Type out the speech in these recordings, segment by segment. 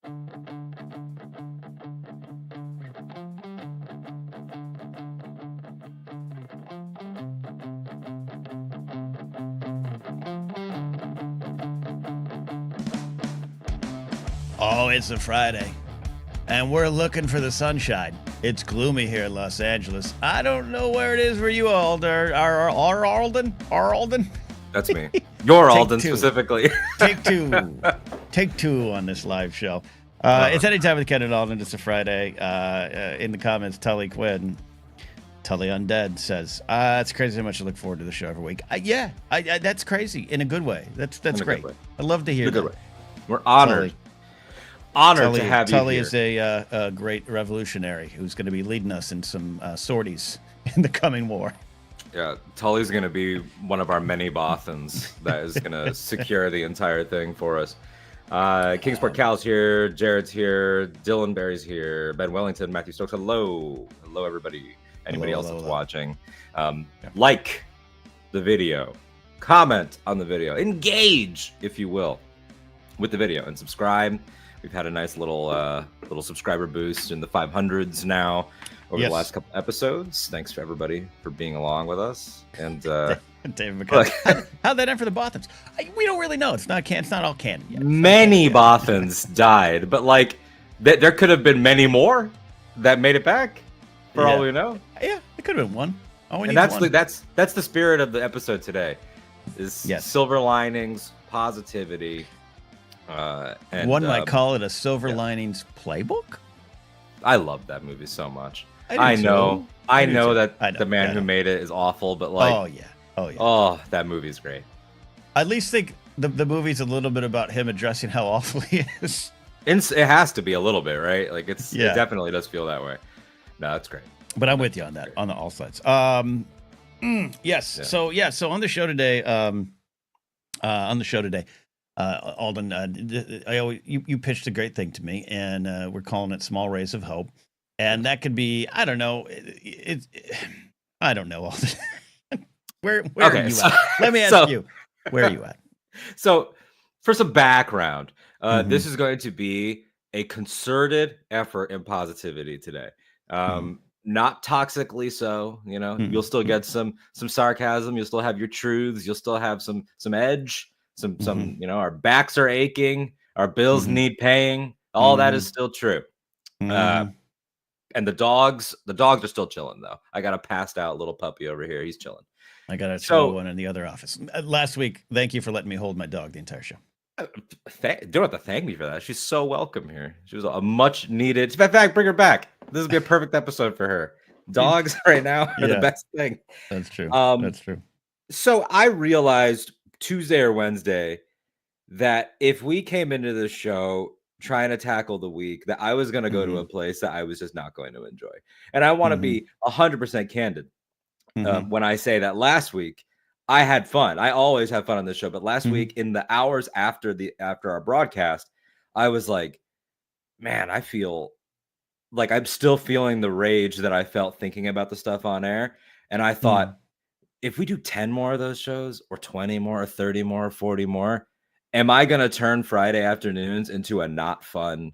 Oh, it's a Friday, and we're looking for the sunshine. It's gloomy here in Los Angeles. I don't know where it is for you, Alden. Alden? That's me. You're Alden two. specifically. Take two. Take two on this live show. It's Anytime with Ken and Alden. It's a Friday. In the comments, Tully Undead says, it's crazy how much I look forward to the show every week. Yeah, that's crazy in a good way. That's great. I love to hear that. We're honored. Honored to have you Tully here. is a great revolutionary who's going to be leading us in some sorties in the coming war. Yeah, Tully's going to be one of our many Bothans that is going to secure the entire thing for us. Kingsport Cal's here, Jared's here, Dylan Berry's here, Ben Wellington, Matthew Stokes. Hello, everybody. Anybody else that's watching? Like the video, comment on the video, engage, if you will, with the video, and subscribe. We've had a nice little subscriber boost in the 500s now over the last couple episodes. Thanks for everybody for being along with us. And David McCullough. How'd that end for the Bothans? We don't really know. It's not all canon yet. Many Bothans died, but like there could have been many more that made it back. For all we know. Yeah, it could have been one. And that's the spirit of the episode today. Is silver linings, positivity. And one might call it a silver linings playbook. I love that movie so much. I know that the man who made it is awful, but like, oh, that movie's great. I at least think the movie's a little bit about him addressing how awful he is. It has to be a little bit, right? Like it definitely does feel that way. No, that's great. But I'm with you on that, on all sides. Yes. So on the show today, Alden, you pitched a great thing to me, and we're calling it Small Rays of Hope, and that could be, I don't know, I don't know, Alden. where are you at? Let me ask you, where are you at? So, for some background, this is going to be a concerted effort in positivity today. Not toxically so, you'll still get some sarcasm, you'll still have your truths, you'll still have some edge. Some our backs are aching, our bills need paying. All that is still true. And the dogs are still chilling though. I got a passed out little puppy over here. He's chilling. I got a slow one in the other office. Last week, thank you for letting me hold my dog the entire show. Don't have to thank me for that. She's so welcome here. She was a much needed. In fact, bring her back. This would be a perfect episode for her. Dogs right now are the best thing. That's true. That's true. So I realized Tuesday or Wednesday that if we came into the show trying to tackle the week, that I was going to go to a place that I was just not going to enjoy. And I want to be 100% candid when I say that last week I had fun. I always have fun on this show, but last week in the hours after our broadcast, I was like, man, I feel like I'm still feeling the rage that I felt thinking about the stuff on air. And I thought, if we do 10 more of those shows, or 20 more, or 30 more, or 40 more, am I going to turn Friday afternoons into a not fun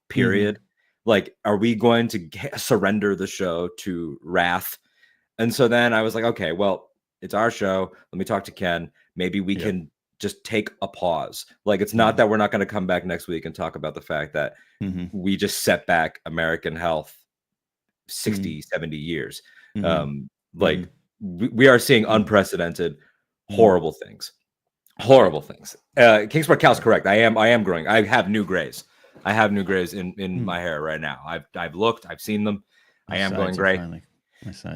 period? Like, are we going to surrender the show to wrath? And so then I was like, okay, well, it's our show. Let me talk to Ken. Maybe we can just take a pause. Like, it's not that we're not going to come back next week and talk about the fact that we just set back American health 60, 70 years. We are seeing unprecedented, horrible things. Kingsport Cal's correct. I am growing. I have new grays. in my hair right now. I've looked. I've seen them. I am going gray.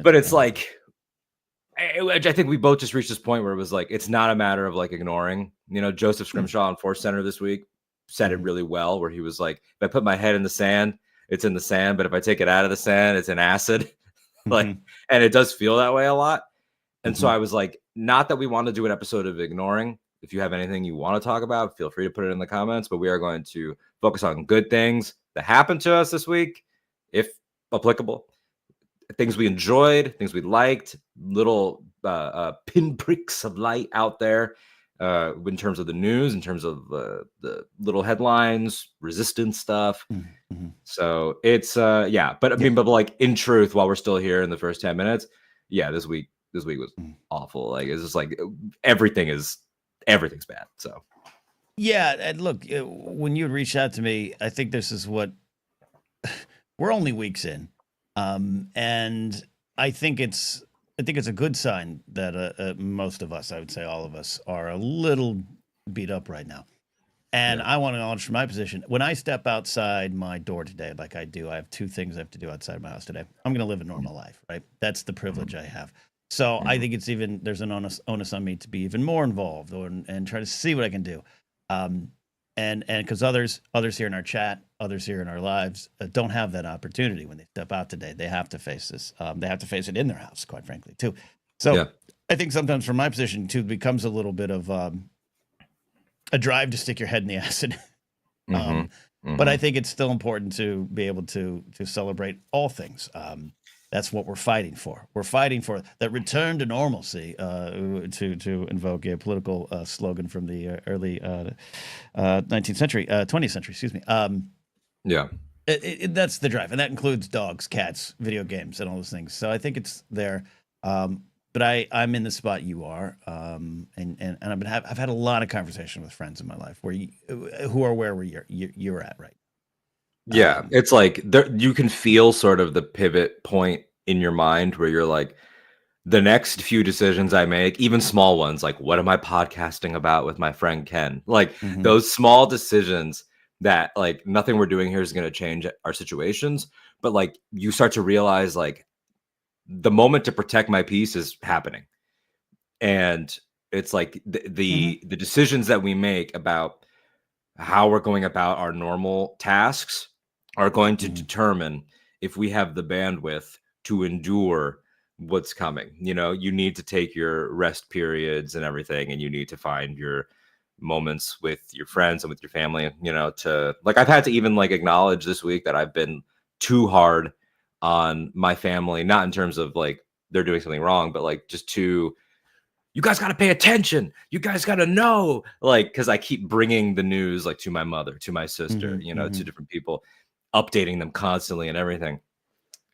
But it's like, I think we both just reached this point where it was like, it's not a matter of like ignoring. Joseph Scrimshaw on Force Center this week said it really well, where he was like, if I put my head in the sand, it's in the sand. But if I take it out of the sand, it's in acid. And it does feel that way a lot. And so I was like, not that we want to do an episode of ignoring. If you have anything you want to talk about, feel free to put it in the comments. But we are going to focus on good things that happened to us this week, if applicable. Things we enjoyed, things we liked, little pinpricks of light out there. in terms of the news, in terms of the little headlines, resistance stuff. Mm-hmm. So it's yeah, but I mean, but like in truth, while we're still here in the first 10 minutes, yeah, this week was awful. Like it's just like everything's bad. So Yeah, and look, when you had reached out to me, I think this is what we're only weeks in, and I think it's a good sign that most of us, I would say all of us, are a little beat up right now. And yeah. I want to acknowledge from my position, when I step outside my door today, like I do, I have two things I have to do outside my house today. I'm going to live a normal life, right? That's the privilege I have. So I think there's an onus on me to be even more involved and try to see what I can do. Um, and because others here in our chat, others here in our lives don't have that opportunity when they step out today. They have to face this. They have to face it in their house, quite frankly, too. So Yeah. I think sometimes from my position too, it becomes a little bit of a drive to stick your head in the acid. But I think it's still important to be able to celebrate all things. That's what we're fighting for. We're fighting for that return to normalcy, to invoke a political slogan from the early 19th century, 20th century, excuse me. Yeah. That's the drive, and that includes dogs, cats, video games, and all those things. So I think it's there. But I'm in the spot you are, and I've had a lot of conversation with friends in my life who are where you're at, right? Yeah, it's like there, you can feel sort of the pivot point in your mind where you're like, the next few decisions I make, even small ones, like what am I podcasting about with my friend Ken? Like those small decisions that like nothing we're doing here is going to change our situations, but like you start to realize like the moment to protect my peace is happening. And it's like the decisions that we make about how we're going about our normal tasks are going to determine if we have the bandwidth to endure what's coming. You know, you need to take your rest periods and everything, and you need to find your moments with your friends and with your family, you know, to like I've had to even like acknowledge this week that I've been too hard on my family, not in terms of like they're doing something wrong, but like just too you guys got to pay attention. You guys got to know, like, because I keep bringing the news, like, to my mother, to my sister, you know, to different people, updating them constantly and everything.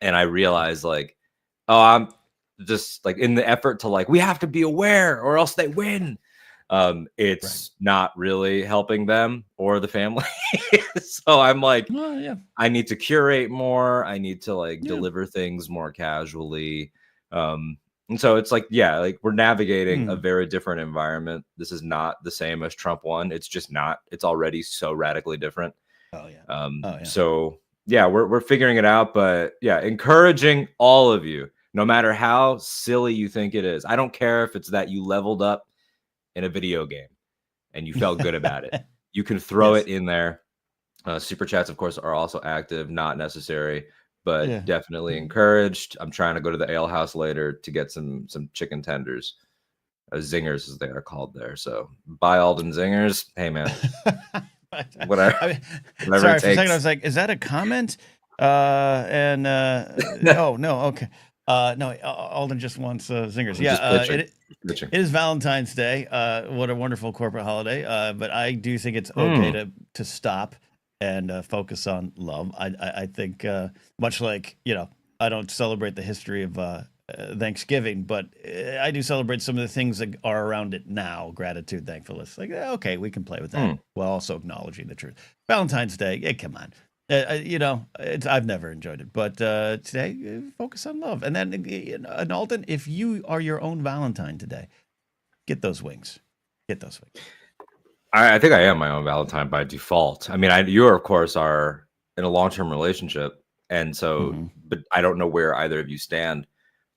And I realize, like, oh, I'm just like in the effort to, like, we have to be aware or else they win. It's not really helping them or the family. So I'm like, I need to curate more. I need to, like, deliver things more casually. And so it's like, yeah, like we're navigating a very different environment. This is not the same as Trump won. It's just not. It's already so radically different. So yeah, we're figuring it out. But yeah, encouraging all of you, no matter how silly you think it is. I don't care if it's that you leveled up in a video game and you felt good about it. You can throw it in there. Super chats, of course, are also active, not necessary, but definitely encouraged. I'm trying to go to the ale house later to get some chicken tenders. Zingers, as they are called there. So buy Alden Zingers. Hey, man. Whatever. Sorry, it for a takes. second, I was like, is that a comment? Oh, no, okay. No, Alden just wants Zingers. Yeah, it is Valentine's Day. What a wonderful corporate holiday. But I do think it's okay to stop and focus on love. I think much like, you know, I don't celebrate the history of Thanksgiving, but I do celebrate some of the things that are around it now. Gratitude, thankfulness. Like, okay, we can play with that while also acknowledging the truth. Valentine's Day, come on. You know, I've never enjoyed it, but today, focus on love. And then, and Alden, if you are your own Valentine today, get those wings. Get those wings. I think I am my own Valentine by default. I mean, you, of course, are in a long-term relationship. And so, but I don't know where either of you stand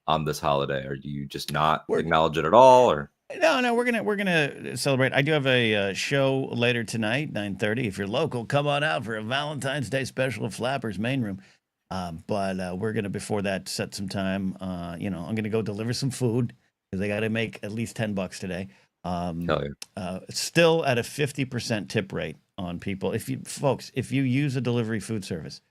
on this holiday. Or do you just not acknowledge it at all? Or no, we're gonna celebrate. I do have a show later tonight, 9:30. If you're local, come on out for a Valentine's Day special of Flappers Main Room. But we're gonna before that set some time. You know, I'm gonna go deliver some food because I got to make at least $10 today. Still at a 50% tip rate on people. If you use a delivery food service,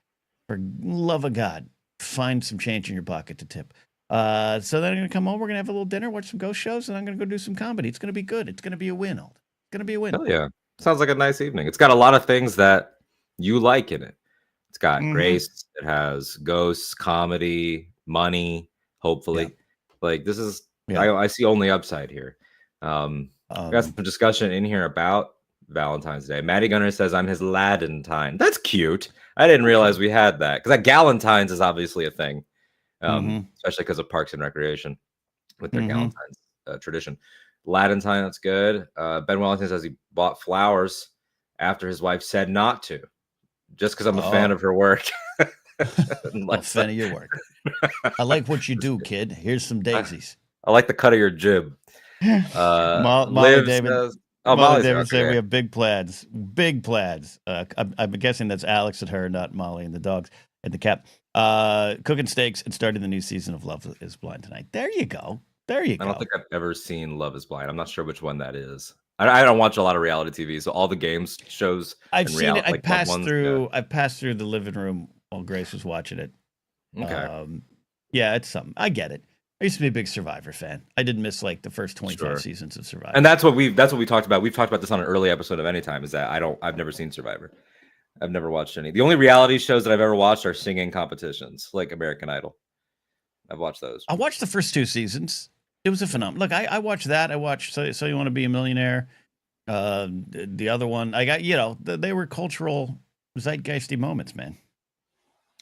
for love of God, find some change in your pocket to tip. So then I'm gonna come home. We're gonna have a little dinner, watch some ghost shows, and I'm gonna go do some comedy. It's gonna be good. It's gonna be a win. It's gonna be a win. Hell yeah. Sounds like a nice evening. It's got a lot of things that you like in it. It's got grace. It has ghosts, comedy, money, hopefully. Like this is, I see only upside here. We got some discussion in here about Valentine's Day. Maddie Gunner says, I'm his Ladentine. That's cute. I didn't realize we had that. Because that Galentine's is obviously a thing. Especially because of Parks and Recreation with their Galentine's tradition. Ladentine, that's good. Ben Wellington says he bought flowers after his wife said not to. Just because I'm a fan of her work. I'm a fan of your work. I like what you do, kid. Here's some daisies. I like the cut of your jib. Molly David says, Molly David said we have big plans. Big plans. I'm guessing that's Alex and her, not Molly and the dogs and the cat. Cooking steaks and starting the new season of Love is Blind tonight. There you go. There you go. I don't think I've ever seen Love is Blind. I'm not sure which one that is. I don't watch a lot of reality TV, so all the games shows. I've seen it. I passed through the living room while Grace was watching it. Okay. Yeah, it's something. I get it. I used to be a big Survivor fan. I did miss like the first 25 seasons of Survivor. And that's what we talked about. We've talked about this on an early episode of Anytime. Is that I've never seen Survivor. I've never watched any. The only reality shows that I've ever watched are singing competitions, like American Idol. I've watched those. I watched the first 2 seasons. It was a phenomenon. Look, I watched that. I watched So You Want to Be a Millionaire. The other one, I got, they were cultural zeitgeisty moments, man.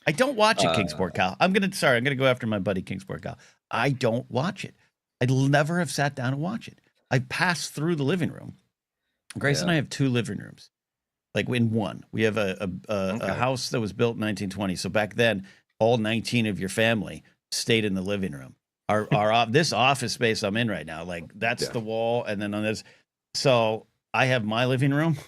I don't watch it, Kingsport Cal. I'm gonna go after my buddy Kingsport Cal. I don't watch it. I'd never have sat down and watch it. I passed through the living room. Grace and I have 2 living rooms. Like in one, we have a house that was built in 1920. So back then, all 19 of your family stayed in the living room. Our this office space I'm in right now, like that's the wall, and then on this, so I have my living room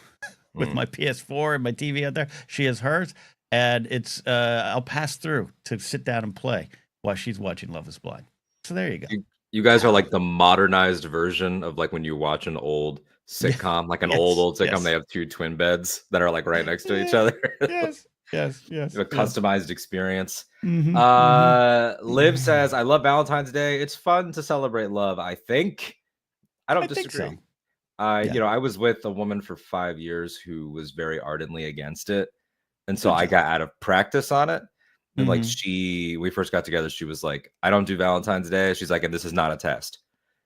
with my PS4 and my TV out there. She has hers, and it's I'll pass through to sit down and play while she's watching Love is Blind. So there you go. You guys are like the modernized version of like when you watch an old sitcom, like an old sitcom. They have 2 twin beds that are like right next to each other. Yes. A customized experience. Liv says, I love Valentine's Day. It's fun to celebrate love, I think. I don't disagree. Think so. I was with a woman for 5 years who was very ardently against it. And so I got out of practice on it. And like we first got together, she was like, I don't do Valentine's Day. She's like, and this is not a test.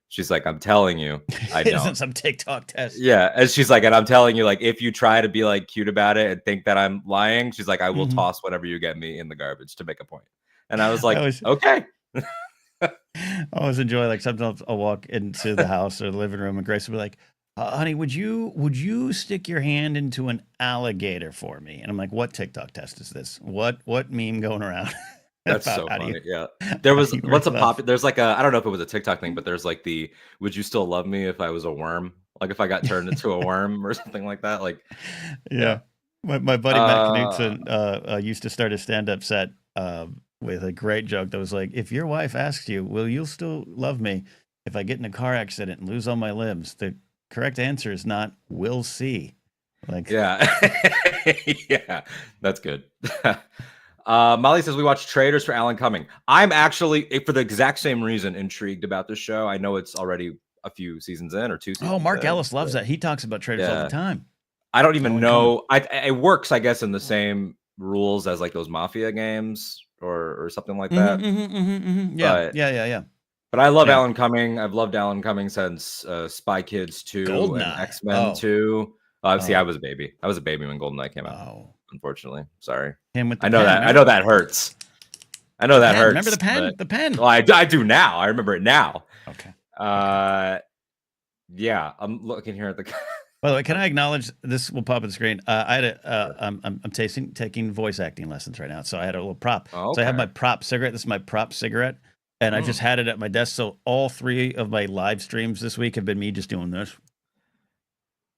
She's like, I'm telling you, I don't. Isn't some TikTok test. Yeah. And she's like, and I'm telling you, like, if you try to be like cute about it and think that I'm lying, she's like, I will toss whatever you get me in the garbage to make a point. And I was like, okay. I always enjoy, like, sometimes I'll walk into the house or the living room and Grace will be like, honey, would you stick your hand into an alligator for me? And I'm like, what TikTok test is this? What meme going around? That's so funny. Yeah. There was there's like I don't know if it was a TikTok thing, but there's like would you still love me if I was a worm? Like if I got turned into a worm or something like that. Like My buddy Matt Knutson used to start a stand-up set with a great joke that was like, if your wife asks you, will you still love me if I get in a car accident and lose all my limbs? The correct answer is not we'll see. Like, yeah. Yeah, that's good. Molly says we watch Traitors for Alan Cumming. I'm actually, for the exact same reason, intrigued about this show. I know it's already a few seasons in or 2 seasons. Oh, Mark Ellis loves that. He talks about Traitors all the time. I don't even know. It works, I guess, in the same rules as like those Mafia games or something like that. Yeah. But I love Alan Cumming. I've loved Alan Cumming since Spy Kids 2 and X-Men 2. See, I was a baby. I was a baby when GoldenEye came out. Unfortunately, sorry. Him with the I know pen, that. right? I know that hurts. I know that hurts. Remember the pen? The pen. Well, I do now. I remember it now. Okay. Yeah. I'm looking here at the. By the way, can I acknowledge this will pop on the screen? I had I'm taking voice acting lessons right now, so I had a little prop. Oh, okay. So I have my prop cigarette. This is my prop cigarette, and I just had it at my desk. So all 3 of my live streams this week have been me just doing this.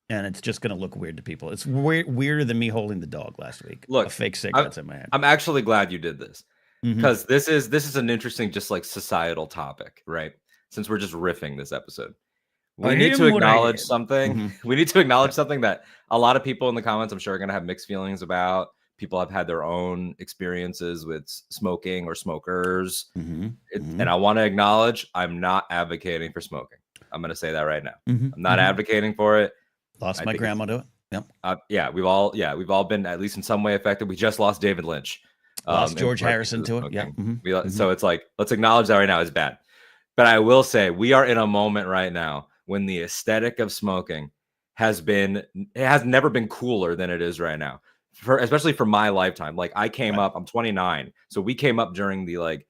And it's just going to look weird to people. It's weirder than me holding the dog last week. Look, a fake cigarettes in my hand. I'm actually glad you did this because this is an interesting, just like societal topic, right? Since we're just riffing this episode, we need to acknowledge something. We need to acknowledge something that a lot of people in the comments, I'm sure, are going to have mixed feelings about. People have had their own experiences with smoking or smokers. Mm-hmm. And I want to acknowledge I'm not advocating for smoking. I'm going to say that right now. Mm-hmm. I'm not advocating for it. Lost my grandma to it. Yep. We've all been at least in some way affected. We just lost David Lynch. Lost George Harrison to it. Yeah. So it's like, let's acknowledge that right now is bad. But I will say we are in a moment right now when the aesthetic of smoking has never been cooler than it is right now. Especially for my lifetime. Like I came up, I'm 29. So we came up during the like,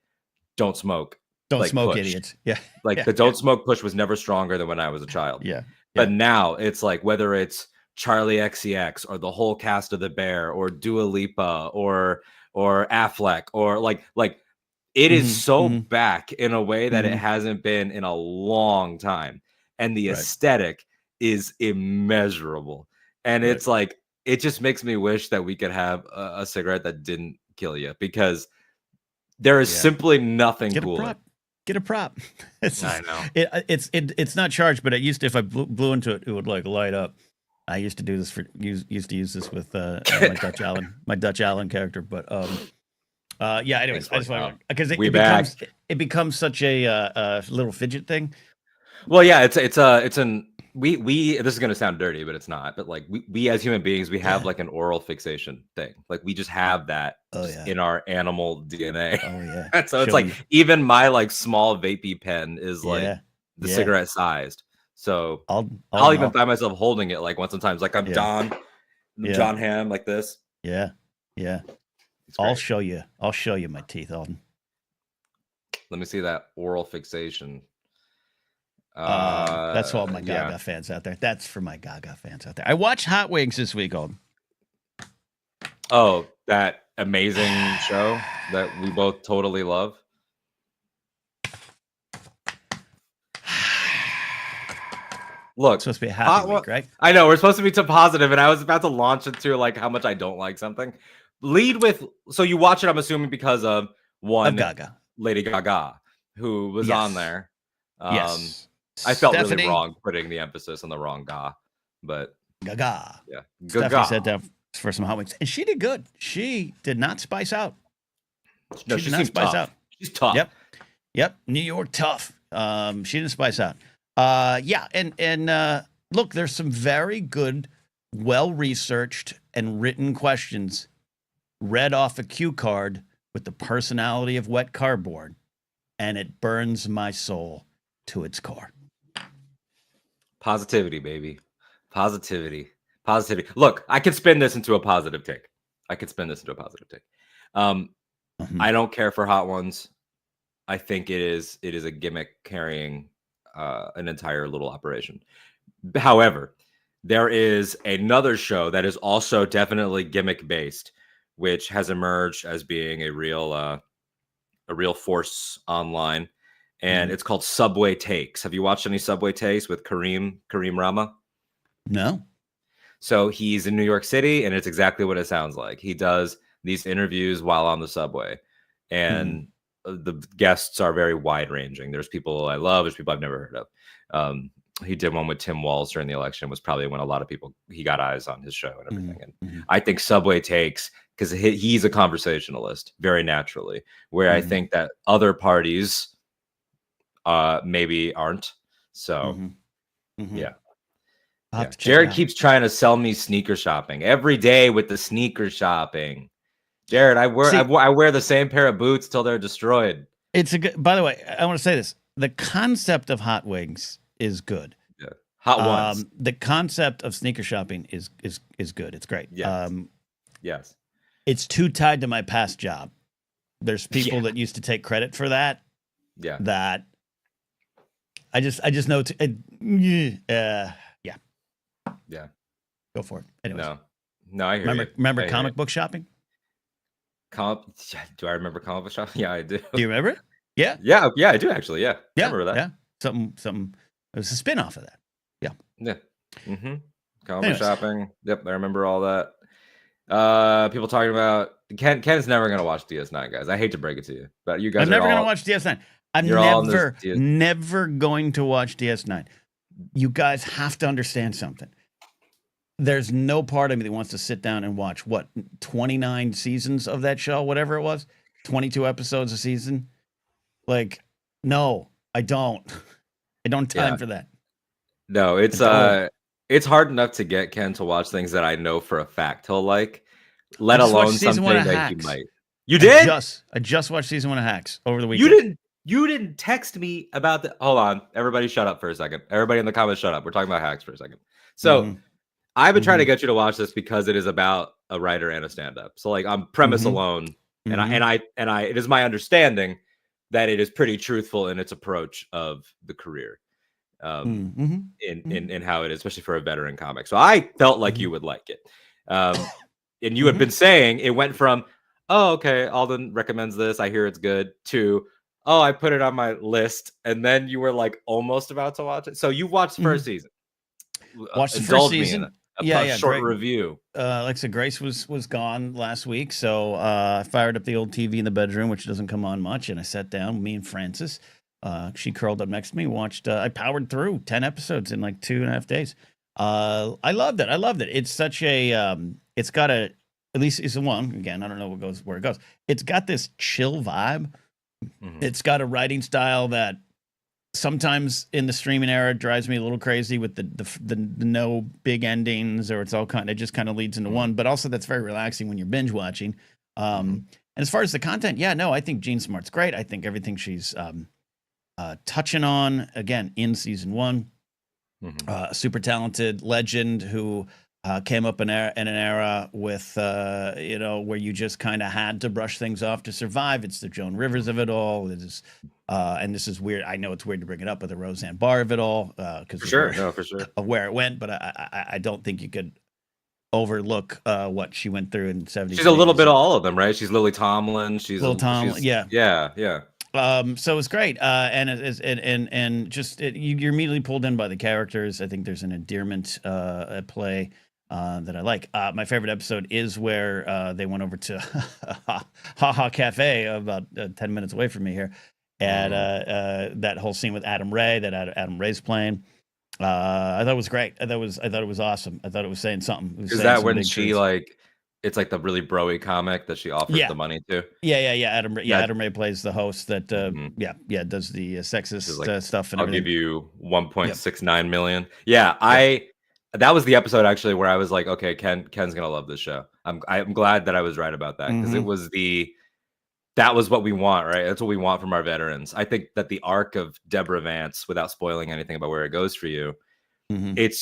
don't smoke. Don't like, smoke, push. idiots. Yeah. Like the don't smoke push was never stronger than when I was a child. Yeah. But now it's like, whether it's Charlie XCX or the whole cast of The Bear or Dua Lipa or Affleck or like it is so back in a way that it hasn't been in a long time. And the aesthetic is immeasurable. And it's like, it just makes me wish that we could have a cigarette that didn't kill you, because there is simply nothing cooler. Get a prop. I know. It's not charged, but it used to, if I blew into it, it would like light up. I used to do this used to use this with my Dutch Allen character. But anyways, I just want, because it becomes such a little fidget thing. Well, yeah, we this is going to sound dirty, but it's not. But like we as human beings, we have like an oral fixation thing. Like we just have that in our animal DNA. Oh yeah. And so it's like even my like small vapey pen is like the cigarette sized. So I'll even find myself holding it like once sometimes, like I'm John Hamm like this. Yeah. I'll show you my teeth, Alden. Let me see that oral fixation. That's all my Gaga fans out there. That's for my Gaga fans out there. I watched Hot Wings this week, Alden. Oh, that amazing show that we both totally love. Look, it's supposed to be a happy week, right? I know, we're supposed to be too positive, and I was about to launch into like how much I don't like something. Lead with, so you watch it, I'm assuming, because of Gaga, Lady Gaga, who was on there. Yes. I felt really wrong putting the emphasis on the wrong ga, but Gaga. Yeah. Stephanie sat down for some Hot Wings, and she did good. She did not spice out. No, she did not spice out. She's tough. Yep. New York tough. She didn't spice out. And look, there's some very good, well-researched and written questions read off a cue card with the personality of wet cardboard, and it burns my soul to its core. Positivity, baby. Positivity. Look, I could spin this into a positive take. I don't care for hot ones. I think it is a gimmick carrying an entire little operation. However, there is another show that is also definitely gimmick based, which has emerged as being a real force online. And it's called Subway Takes. Have you watched any Subway Takes with Kareem Rama? No. So he's in New York City, and it's exactly what it sounds like. He does these interviews while on the subway, and the guests are very wide ranging. There's people I love. There's people I've never heard of. He did one with Tim Walz during the election. Was probably when a lot of people, he got eyes on his show and everything. And I think Subway Takes, because he's a conversationalist very naturally, where I think that other parties maybe aren't. So yeah. Jared keeps trying to sell me sneaker shopping every day with the sneaker shopping. Jared, I wear the same pair of boots till they're destroyed. It's a good, by the way, I want to say this. The concept of hot wings is good. Yeah. Hot ones. The concept of sneaker shopping is good. It's great. Yes. Yes. It's too tied to my past job. There's people that used to take credit for that. Yeah. That I just know. Yeah. Go for it. Anyways. No, I hear remember comic book shopping? Do I remember comic book shopping? Yeah, I do. Do you remember it? Yeah. Yeah, I do actually. Yeah. I remember that. Yeah. Something. It was a spin-off of that. Yeah. Yeah. Comic book shopping. Yep, I remember all that. People talking about Ken's never gonna watch DS9, guys. I hate to break it to you, but you guys I'm never gonna watch DS9. I'm never going to watch DS9. You guys have to understand something. there's no part of me that wants to sit down and watch 29 seasons of that show, whatever it was, 22 episodes a season. Like, no, I don't. I don't have time for that. No, it's hard enough to get Ken to watch things that I know for a fact he'll like, let alone something that he might. You did? I just watched season 1 of Hacks over the weekend. You didn't text me about the. Hold on, everybody, shut up for a second. Everybody in the comments, shut up. We're talking about Hacks for a second. So, I've been trying to get you to watch this because it is about a writer and a stand-up. So, like, on premise alone, and I, it is my understanding that it is pretty truthful in its approach of the career, in how it is, especially for a veteran comic. So, I felt like you would like it, and you had been saying it went from, oh, okay, Alden recommends this, I hear it's good, to, oh, I put it on my list, and then you were like almost about to watch it. So you watched the first season. Watched the first season. Short review. Like I said, Grace was gone last week, so I fired up the old TV in the bedroom, which doesn't come on much, and I sat down. Me and Frances, she curled up next to me, watched. I powered through 10 episodes in like 2.5 days. I loved it. It's such a. It's got a. At least season 1. Again, I don't know where it goes. It's got this chill vibe. It's got a writing style that sometimes in the streaming era drives me a little crazy with the no big endings, or it just kind of leads into one. But also that's very relaxing when you're binge watching. And as far as the content, I think Jean Smart's great. I think everything she's touching on, again, in season 1, super talented legend who came up in an era with, where you just kind of had to brush things off to survive. It's the Joan Rivers of it all. It is, and this is weird. I know it's weird to bring it up, but the Roseanne Barr of it all, because for sure, of where it went. But I don't think you could overlook what she went through in 70s. She's a little bit of all of them, right? She's Lily Tomlin. Lily Tomlin, yeah. So it's great, and you're immediately pulled in by the characters. I think there's an endearment at play that I like. My favorite episode is where they went over to Ha Cafe, about 10 minutes away from me here, and that whole scene with Adam Ray that Adam Ray's playing. I thought it was great. I thought it was awesome. I thought it was saying something. Is that when she it's like the really broy comic that she offers the money to? Adam Ray plays the host that does the sexist stuff and everything. I'll give you 1.69 million. That was the episode actually where I was like, okay, Ken's gonna love this show. I'm glad that I was right about that, because that was what we want, right? That's what we want from our veterans. I think that the arc of Deborah Vance, without spoiling anything about where it goes for you, it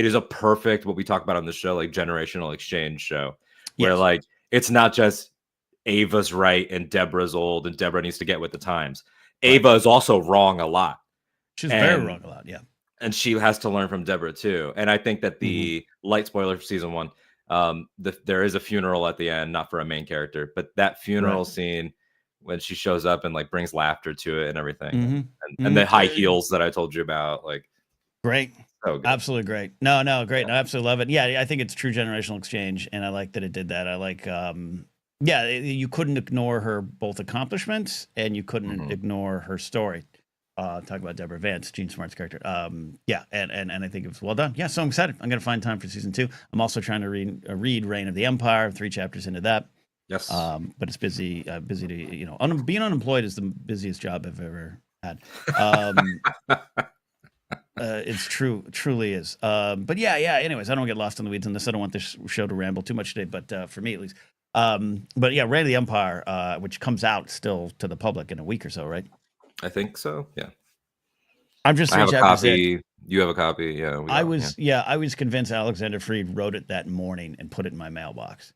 is a perfect, what we talk about on the show, like generational exchange show, where like it's not just Ava's right and Deborah's old and Deborah needs to get with the times. Ava is also wrong a lot. She's very wrong a lot, yeah. And she has to learn from Deborah too. And I think that the light spoiler for season 1, there is a funeral at the end, not for a main character, but that funeral scene when she shows up and like brings laughter to it and everything, and the high heels that I told you about, like great, absolutely great. No, great. No, I absolutely love it. Yeah, I think it's true generational exchange, and I like that it did that. I like, you couldn't ignore her both accomplishments, and you couldn't ignore her story. Talk about Deborah Vance, Jean Smart's character. And I think it was well done. Yeah, so I'm excited. I'm going to find time for season 2. I'm also trying to read Reign of the Empire, 3 chapters into that. Yes. But it's busy to, being unemployed is the busiest job I've ever had. It's truly is. But anyways, I don't get lost in the weeds on this. I don't want this show to ramble too much today, but for me at least. But yeah, Reign of the Empire, which comes out still to the public in a week or so, right? I think so. Yeah. I'm just. I have a copy. You have a copy. Yeah. I was convinced Alexander Freed wrote it that morning and put it in my mailbox.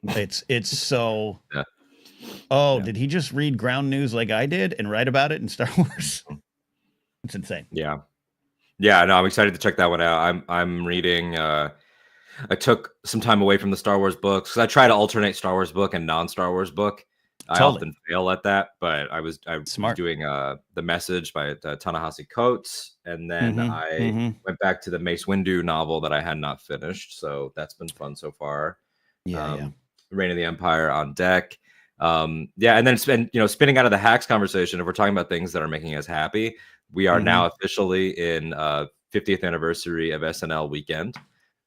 It's so. Yeah. Did he just read Ground News like I did and write about it in Star Wars? It's insane. Yeah. Yeah. No, I'm excited to check that one out. I'm reading. I took some time away from the Star Wars books because I try to alternate Star Wars book and non-Sar Wars book. I often fail at that, but I was doing The Message by Ta-Nehisi Coates, and then I went back to the Mace Windu novel that I had not finished, so that's been fun so far. Reign of the Empire on deck. And then spinning out of the Hacks conversation, if we're talking about things that are making us happy, we are now officially in 50th anniversary of SNL weekend.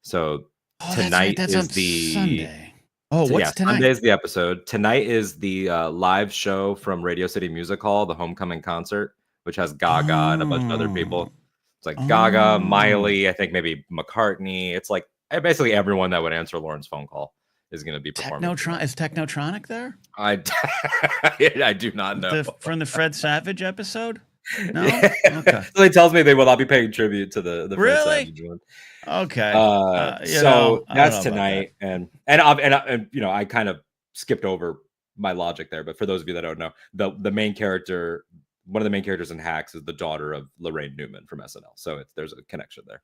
So Oh, that's right. tonight That's is on Sunday. Oh, what's tonight? Sunday is the episode. Tonight is the live show from Radio City Music Hall, the homecoming concert, which has Gaga and a bunch of other Oh. people. It's like Gaga, Oh. Miley, I think maybe McCartney. It's like basically everyone that would answer Lauren's phone call is going to be performing. Is Technotronic there? I do not know. From the Fred Savage episode? No? Yeah. Okay. So he tells me they will not be paying tribute to the Fred Really? Savage one. Okay. So that's tonight, and you know, I kind of skipped over my logic there, but for those of you that don't know, the main character, one of the main characters in Hacks, is the daughter of Lorraine Newman from SNL, so there's a connection there.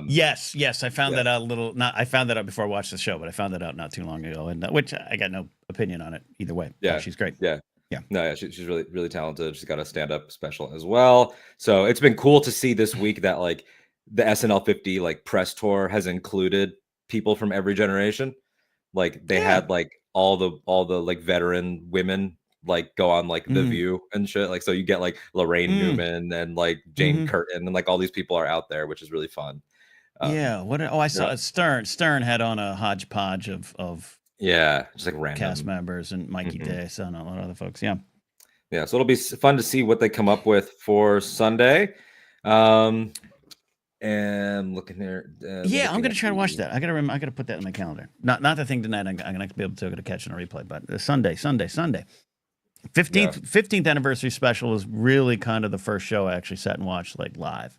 Yes, I found that out I found that out before I watched the show, but I found that out not too long ago, and which I got no opinion on it either way. Yeah, she's great. Yeah. No, yeah, she's really, really talented. She's got a stand-up special as well. So it's been cool to see this week that like the SNL 50 like press tour has included people from every generation. Like they had like all the like veteran women like go on like The View and shit. Like so you get like Lorraine Newman and like Jane Curtin and like all these people are out there, which is really fun. I saw Stern. Stern had on a hodgepodge of just like random cast members and Mikey Day, so and a lot of other folks. Yeah, so it'll be fun to see what they come up with for Sunday. And looking there. I'm gonna try to watch that. I gotta put that in my calendar. Not the thing tonight. I'm gonna be able to catch it on a replay, but Sunday. 15th anniversary special was really kind of the first show I actually sat and watched like live.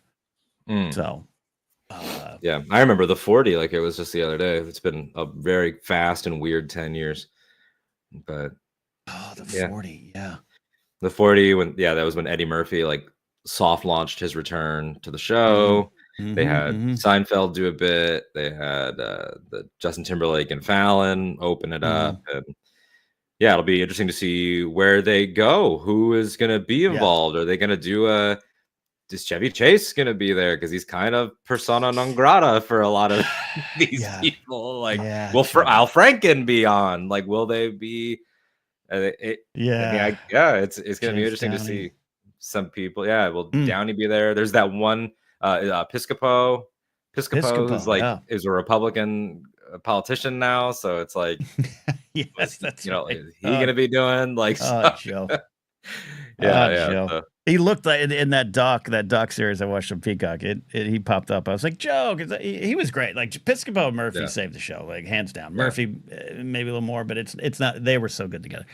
So. I remember the 40 like it was just the other day. It's been a very fast and weird 10 years. But the 40, the 40 when that was when Eddie Murphy like soft launched his return to the show. They had Seinfeld do a bit. They had the Justin Timberlake and Fallon open it up, and it'll be interesting to see where they go. Who is going to be involved? Are they going to do is Chevy Chase going to be there? Because he's kind of persona non grata for a lot of these people. Like, will Al Franken be on? Like, will they be? It's going to be interesting to see some people. Will Downey be there? There's that one Piscopo who's like is a Republican politician now. So it's like, that's right. Is he going to be doing like? Joe. Joe. So. He looked like in that doc series I watched on Peacock. He popped up. I was like, Joe, because he was great. Like Piscopo and Murphy saved the show, like hands down. Murphy maybe a little more, but it's not. They were so good together.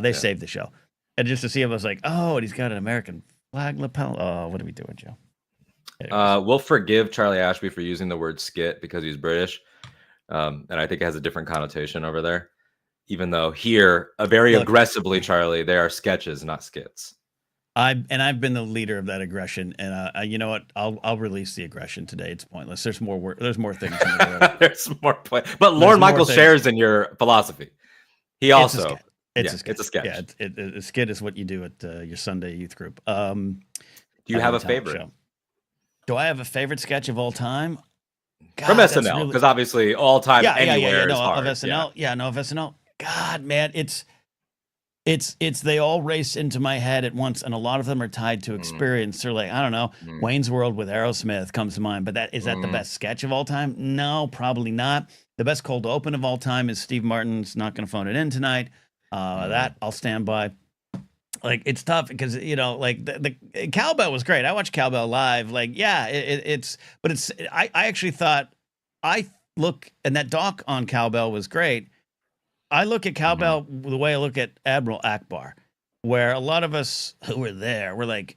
They saved the show, and just to see him, I was like, oh, and he's got an American flag lapel. Oh, what are we doing, Joe? We'll forgive Charlie Ashby for using the word skit because he's British, and I think it has a different connotation over there. Even though here, aggressively, Charlie, they are sketches, not skits. I've been the leader of that aggression, and you know what? I'll release the aggression today. It's pointless. There's more things in the world. There's more point. But Lorne Michaels shares in your philosophy. He also it's a sketch. Yeah, a skit is what you do at your Sunday youth group. Do you have a favorite? Show. Do I have a favorite sketch of all time? God, from SNL, because obviously all time anywhere is hard. Of SNL. Of SNL. God, man, it's they all race into my head at once, and a lot of them are tied to experience. They're like, I don't know, Wayne's World with Aerosmith comes to mind, but is that the best sketch of all time? No, probably not. The best cold open of all time is Steve Martin's Not Gonna Phone It In Tonight. That I'll stand by. Like, it's tough because, like the Cowbell was great. I watched Cowbell live. Like, I actually thought and that doc on Cowbell was great. I look at Cowbell the way I look at Admiral Akbar, where a lot of us who were there were like,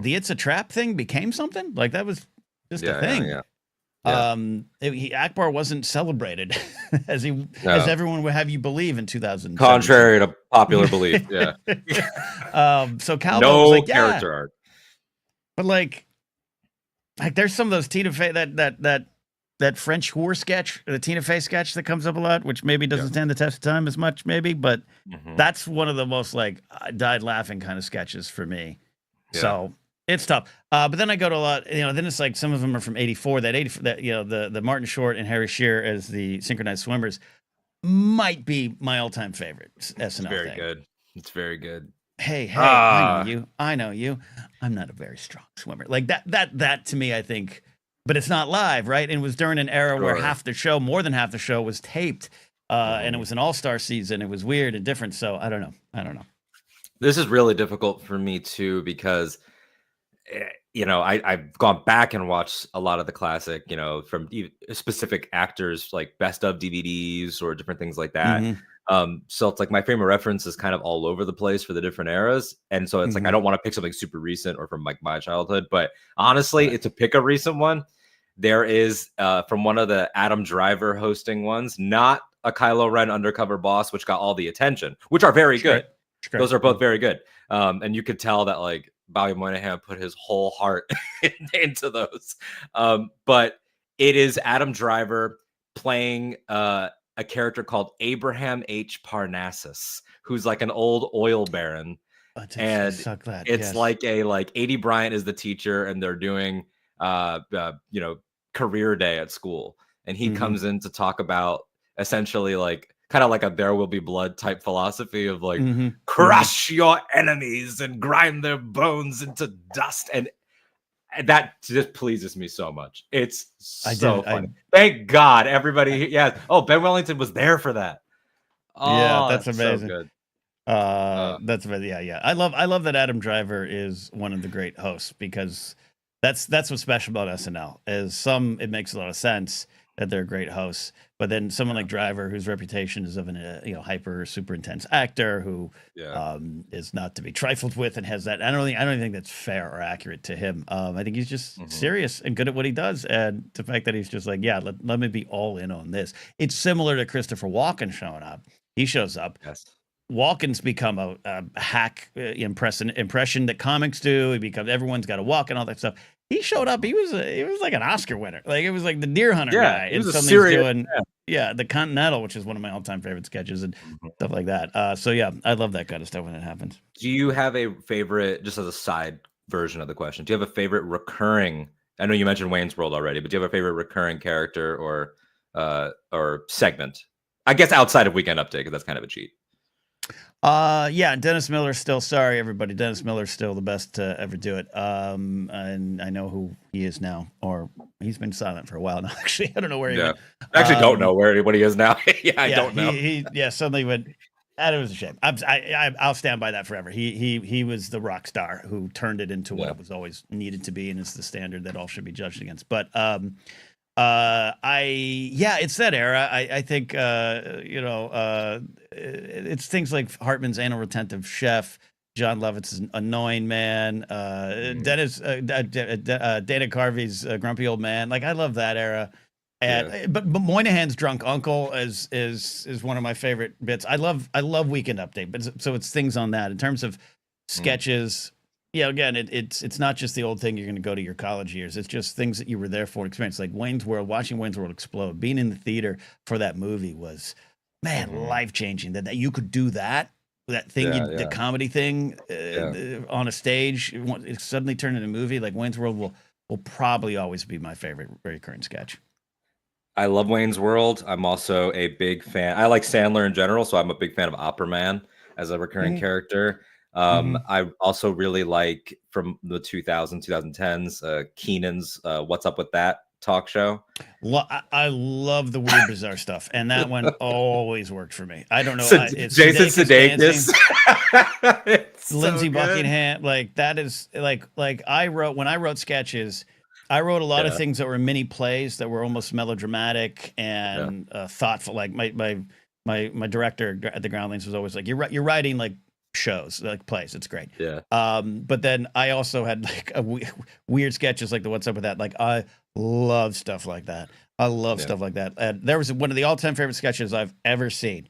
the It's a Trap thing became something. Like, that was just a thing. Akbar wasn't celebrated as everyone would have you believe in 2000. Contrary to popular belief. So Cowbell was like, character arc. But like there's some of those Tina Fey that French whore sketch, the Tina Fey sketch that comes up a lot, which maybe doesn't stand the test of time as much, maybe, but that's one of the most like I died laughing kind of sketches for me. So it's tough. But then I go to a lot, then it's like some of them are from 84, the Martin Short and Harry Shearer as the synchronized swimmers might be my all-time favorite SNL very thing. Good. It's very good. Hey, I know you. I'm not a very strong swimmer. Like that to me, I think but it's not live, right? And it was during an era where Sure. half the show, more than half the show, was taped, and it was an all-star season. It was weird and different. So I don't know. I don't know. This is really difficult for me too because I've gone back and watched a lot of the classic, from specific actors, like best of DVDs or different things like that. Mm-hmm. So it's like my frame of reference is kind of all over the place for the different eras. And so it's like, I don't want to pick something super recent or from like my childhood, but honestly, to pick a recent one, there is from one of the Adam Driver hosting ones, not a Kylo Ren undercover boss, which got all the attention, which are very good. Those are both very good. And you could tell that like Bobby Moynihan put his whole heart into those. But it is Adam Driver playing a character called Abraham H. Parnassus, who's like an old oil baron. And it's like 80 Bryant is the teacher, and they're doing career day at school. And he comes in to talk about essentially like kind of like a There Will Be Blood type philosophy of like crush your enemies and grind their bones into dust. And that just pleases me so much. It's so funny. Thank God everybody. Yeah. Oh, Ben Wellington was there for that. Oh, yeah, that's amazing. So good. That's amazing. Yeah. I love that Adam Driver is one of the great hosts, because that's what's special about SNL. Is it makes a lot of sense that they're great hosts, but then someone like Driver, whose reputation is of an hyper super intense actor who is not to be trifled with and has that. I don't even think that's fair or accurate to him. I think he's just serious and good at what he does, and the fact that he's just like, yeah, let me be all in on this. It's similar to Christopher Walken showing up. He shows up. Yes. Walken's become a hack impression that comics do. He becomes, everyone's got to walk and all that stuff. He showed up. He was like an Oscar winner. Like it was like the Deer Hunter guy. He was and suddenly doing the Continental, which is one of my all-time favorite sketches and stuff like that. So yeah, I love that kind of stuff when it happens. Do you have a favorite, just as a side version of the question, do you have a favorite recurring? I know you mentioned Wayne's World already, but do you have a favorite recurring character or segment? I guess outside of Weekend Update, because that's kind of a cheat. Yeah, Dennis Miller's still, sorry everybody, Dennis Miller's still the best to ever do it. And I know who he is now, or he's been silent for a while now. Actually, I don't know where he went. I actually don't know what he is now. I don't know. He suddenly went. And it was a shame. I'll stand by that forever. He was the rock star who turned it into what it was always needed to be, and is the standard that all should be judged against. But it's that era. I think it's things like Hartman's Anal Retentive Chef, John Lovitz's Annoying Man, Dana Carvey's Grumpy Old Man. Like I love that era. And but Moynihan's Drunk Uncle is one of my favorite bits. I love Weekend Update, but so it's things on that in terms of sketches. Yeah, again, it's not just the old thing you're going to go to your college years. It's just things that you were there for, experience, like Wayne's World. Watching Wayne's World explode, being in the theater for that movie was, life changing. That you could do that thing, the comedy thing on a stage, it suddenly turned into a movie. Like Wayne's World will probably always be my favorite recurring sketch. I love Wayne's World. I'm also a big fan. I like Sandler in general, so I'm a big fan of Opera Man as a recurring character. I also really like from the 2010s, Keenan's What's Up With That talk show. I love the weird, bizarre stuff, and that one always worked for me. I don't know. It's Jason Sudeikis. Lindsey Buckingham. Like that is like when I wrote sketches, I wrote a lot of things that were mini plays that were almost melodramatic and thoughtful. Like my director at the Groundlings was always like, you're writing like shows, like plays. It's great. Yeah. But then I also had like weird sketches like the What's Up With That. Like I love stuff like that. I love stuff like that. And there was one of the all-time favorite sketches I've ever seen.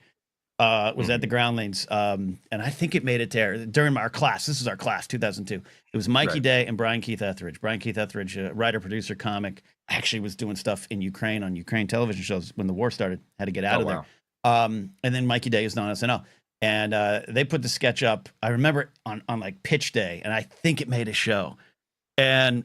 Was at the Groundlings, and I think it made it there during our class. This is our class, 2002. It was Mikey Day and Brian Keith Etheridge. Brian Keith Etheridge, writer, producer, comic, actually was doing stuff in Ukraine on Ukraine television shows when the war started. Had to get out of there. And then Mikey Day is on SNL, and they put the sketch up. I remember on like pitch day, and I think it made a show. And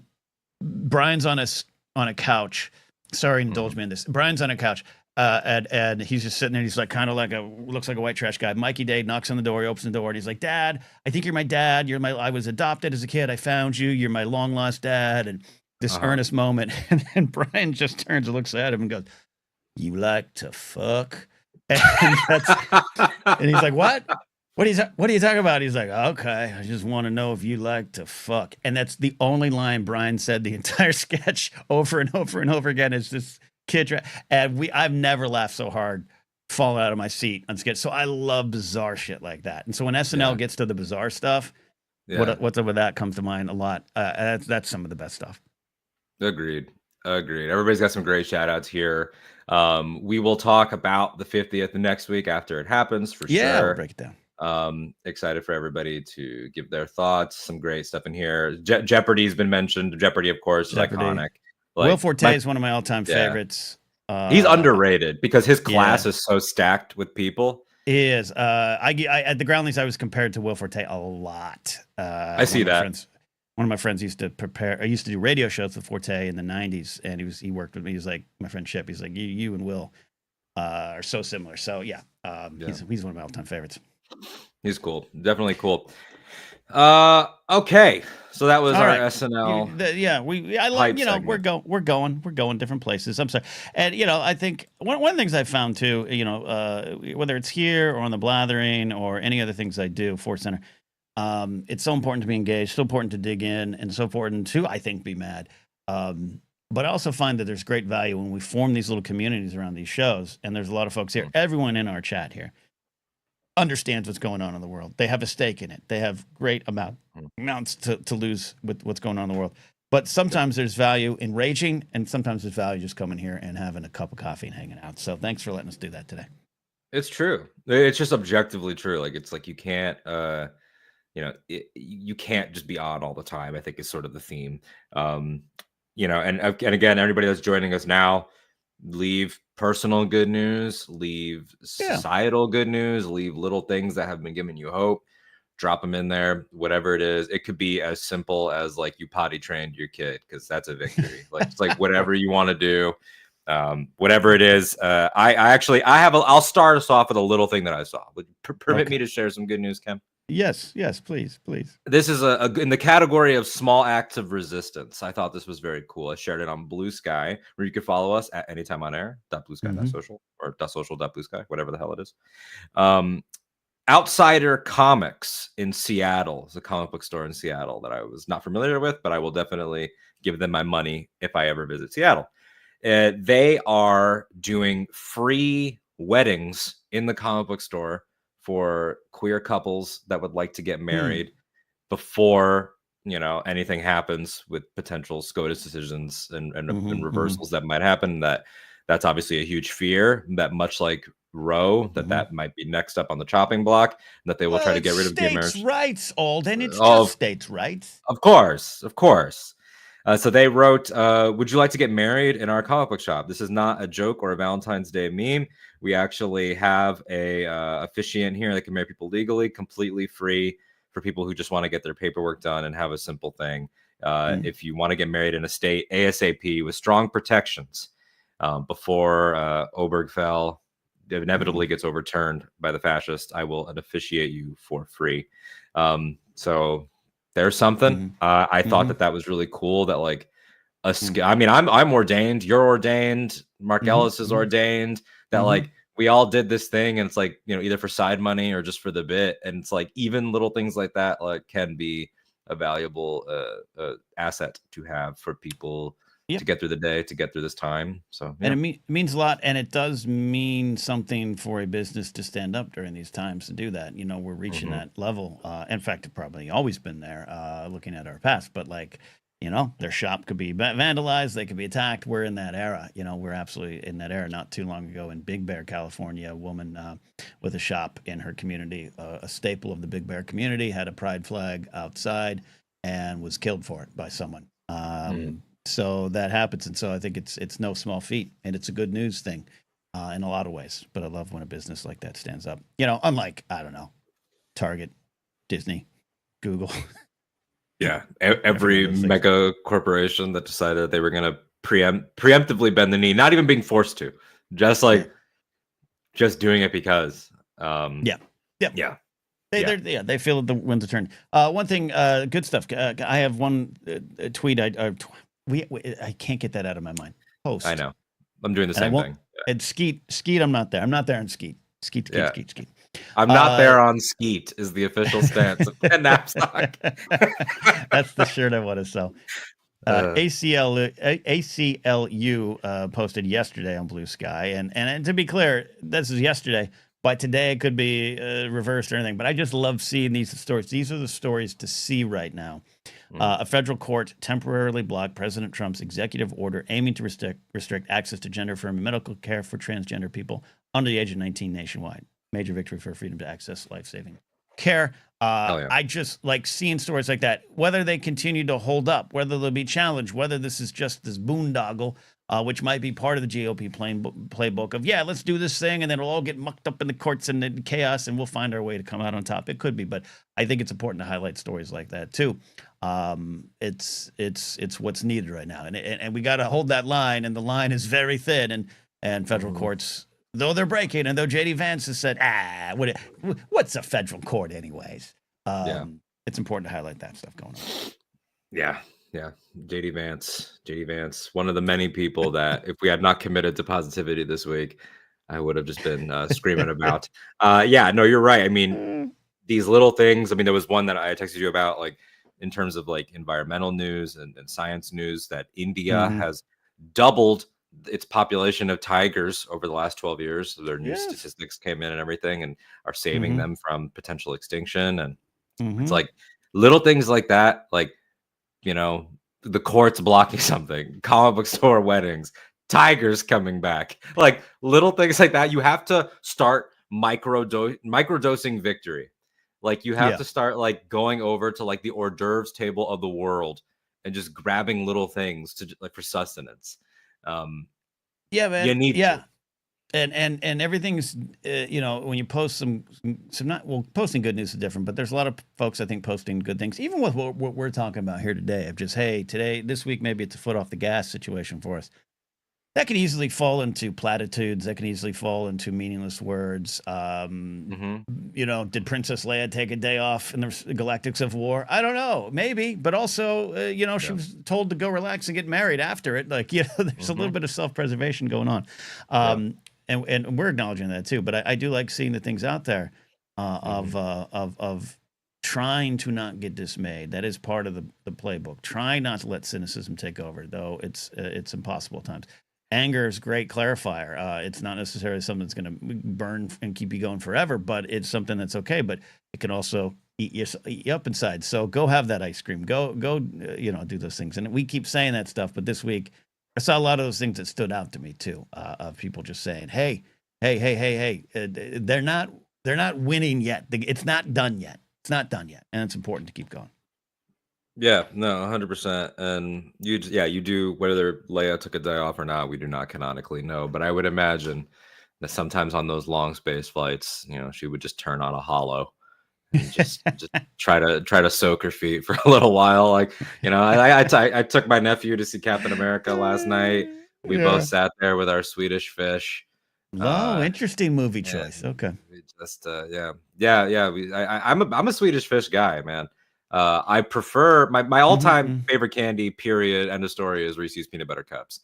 Brian's on a couch. Sorry, indulge me in this. Brian's on a couch. And he's just sitting there. He's like kind of like looks like a white trash guy. Mikey Day knocks on the door. He opens the door and he's like, "Dad, I think you're my dad. I was adopted as a kid. I found you. You're my long lost dad." And this earnest moment, and then Brian just turns and looks at him and goes, "You like to fuck?" And he's like, "What? What are you talking about?" He's like, "Okay, I just want to know if you like to fuck." And that's the only line Brian said the entire sketch, over and over and over again. Is this kid, and I've never laughed so hard, falling out of my seat on sketch. So I love bizarre shit like that. And so when SNL gets to the bizarre stuff, what's up with that comes to mind a lot. That's some of the best stuff. Agreed. Everybody's got some great shout outs here. We will talk about the 50th next week after it happens for sure. We'll break it down. Excited for everybody to give their thoughts. Some great stuff in here. Jeopardy's been mentioned. Jeopardy, of course, is iconic. Like, Will Forte is one of my all-time favorites. He's underrated because his class is so stacked with people. He is. At the Groundlings, I was compared to Will Forte a lot. I see that. One of my friends used to do radio shows with Forte in the 90s, and he worked with me. He's like, my friend Chip, he's like, you and Will are so similar. So he's one of my all-time favorites. He's cool. Definitely cool. Okay. So that was our SNL. I love, we're going different places. I'm sorry. And, I think one of the things I found too, whether it's here or on the Blathering or any other things I do, Force Center, it's so important to be engaged, so important to dig in, and so important to, I think, be mad. But I also find that there's great value when we form these little communities around these shows. And there's a lot of folks here. Everyone in our chat here understands what's going on in the world. They have a stake in it. They have great amounts to lose with what's going on in the world. But sometimes there's value in raging, and sometimes there's value just coming here and having a cup of coffee and hanging out. So thanks for letting us do that today. It's true. It's just objectively true. Like, it's like you can't, you can't just be on all the time, I think is sort of the theme. And again, everybody that's joining us now, leave personal good news, leave societal good news, leave little things that have been giving you hope, drop them in there, whatever it is. It could be as simple as like you potty trained your kid, because that's a victory. Like, it's like whatever you want to do, whatever it is. I'll start us off with a little thing that I saw. Would you permit me to share some good news, Ken? Yes, please. This is in the category of small acts of resistance. I thought this was very cool. I shared it on Blue Sky, where you could follow us at anytimeonair.bluesky.social or .social.bluesky, whatever the hell it is. Outsider Comics in Seattle is a comic book store in Seattle that I was not familiar with, but I will definitely give them my money if I ever visit Seattle. They are doing free weddings in the comic book store for queer couples that would like to get married before anything happens with potential SCOTUS decisions and reversals that might happen. That's obviously a huge fear, that much like Roe, that might be next up on the chopping block, and that they will try to get rid of gay marriage. States' rights, Alden. It's just states' rights. Of course. So they wrote, would you like to get married in our comic book shop? This is not a joke or a Valentine's Day meme. We actually have a officiant here that can marry people legally, completely free, for people who just want to get their paperwork done and have a simple thing. If you want to get married in a state ASAP with strong protections before Obergefell inevitably gets overturned by the fascists, I will officiate you for free. So there's something. I thought that was really cool. That like I mean, I'm ordained. You're ordained. Mark Ellis is ordained. That like we all did this thing, and it's like, either for side money or just for the bit. And it's like even little things like that like can be a valuable asset to have for people to get through the day, to get through this time. So and it means a lot, and it does mean something for a business to stand up during these times to do that. We're reaching that level. In fact, it's probably always been there, looking at our past, but like, their shop could be vandalized, they could be attacked. We're in that era. We're absolutely in that era. Not too long ago in Big Bear, California, a woman with a shop in her community, a staple of the Big Bear community, had a pride flag outside and was killed for it by someone. So that happens, and so I think it's no small feat, and it's a good news thing in a lot of ways. But I love when a business like that stands up. Unlike, I don't know, Target, Disney, Google. Yeah, every mega corporation that decided they were going to preemptively bend the knee, not even being forced to, just doing it because. They feel the winds are turning. One thing, good stuff. I have one tweet. I can't get that out of my mind. I Post. know. I'm doing the And I same won't. thing. And Skeet. I'm not there. I'm not there on Skeet. Skeet. Yeah. Skeet. I'm not there on Skeet is the official stance of Ken Knapsack. That's the shirt I want to sell. ACLU posted yesterday on Blue Sky, and to be clear, this is yesterday, but today it could be reversed or anything. But I just love seeing these stories. These are the stories to see right now. A federal court temporarily blocked President Trump's executive order aiming to restrict access to gender-affirming medical care for transgender people under the age of 19 nationwide. Major victory for freedom to access life-saving care. Yeah. I just like seeing stories like that, whether they continue to hold up, whether they'll be challenged, whether this is just this boondoggle, which might be part of the GOP playbook of, yeah, let's do this thing, and then it'll all get mucked up in the courts and the chaos, and we'll find our way to come out on top. It could be, but I think it's important to highlight stories like that too. It's what's needed right now, and we got to hold that line, and the line is very thin, and federal courts, though they're breaking, and though JD Vance has said, what's a federal court anyways? It's important to highlight that stuff going on. Yeah. JD Vance, one of the many people that if we had not committed to positivity this week, I would have just been screaming about. Yeah, no, you're right. I mean, these little things. I mean, there was one that I texted you about, like in terms of like environmental news and science news, that India has doubled its population of tigers over the last 12 years. So their new statistics came in and everything and are saving them from potential extinction. And it's like little things like that, like, you know, the courts blocking something, comic book store weddings, tigers coming back, like little things like that. You have to start microdosing victory. Like you have to start like going over to like the hors d'oeuvres table of the world and just grabbing little things to like for sustenance. Yeah, man. You need to. And everything's you know, when you post some not, well, posting good news is different, but there's a lot of folks I think posting good things, even with what we're talking about here today, of just, hey, this week maybe it's a foot off the gas situation for us. That can easily fall into platitudes. That can easily fall into meaningless words. You know, did Princess Leia take a day off in the Galactic Civil War? I don't know, maybe, but also, you know, she was told to go relax and get married after it. Like, you know, there's a little bit of self-preservation going on. And we're acknowledging that too, but I do like seeing the things out there of trying to not get dismayed. That is part of the playbook. Try not to let cynicism take over, though it's impossible at times. Anger is a great clarifier. It's not necessarily something that's going to burn and keep you going forever, but it's something that's okay. But it can also eat you up inside. So go have that ice cream. Go, you know, do those things. And we keep saying that stuff, but this week I saw a lot of those things that stood out to me too, of people just saying, hey, they're not winning yet. It's not done yet. It's not done yet. And it's important to keep going. Yeah, no, 100%. And you do, whether Leia took a day off or not, we do not canonically know. But I would imagine that sometimes on those long space flights, you know, she would just turn on a hollow and just try to soak her feet for a little while. Like, you know, I took my nephew to see Captain America last night. We both sat there with our Swedish fish. Oh, interesting movie choice. Okay. We just I'm a Swedish fish guy, man. I prefer my all-time favorite candy, period, end of story, is Reese's peanut butter cups.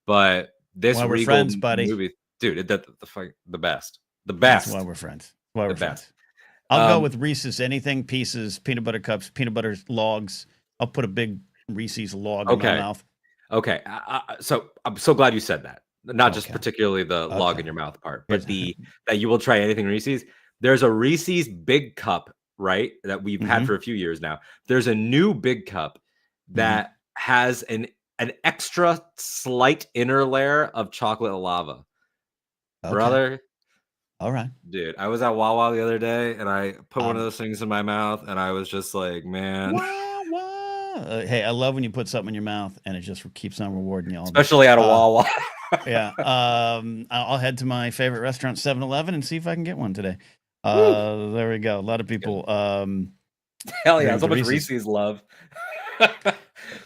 But this why we're Regal friends, buddy. movie, dude, the best. That's why we're friends. Why we're friends. I'll go with Reese's anything pieces, peanut butter cups, peanut butter logs. I'll put a big Reese's log in my mouth. Okay. So I'm so glad you said that. Not just particularly the log in your mouth part, but that you will try anything Reese's. There's a Reese's Big Cup, right, that we've had for a few years now. There's a new Big Cup that has an extra slight inner layer of chocolate lava. Brother. All right. Dude, I was at Wawa the other day and I put one of those things in my mouth and I was just like, man. Hey, I love when you put something in your mouth and it just keeps on rewarding you all. Especially at a Wawa. Yeah. I'll head to my favorite restaurant, 7-Eleven, and see if I can get one today. There we go. A lot of people. Hell yeah, so much Reese's love.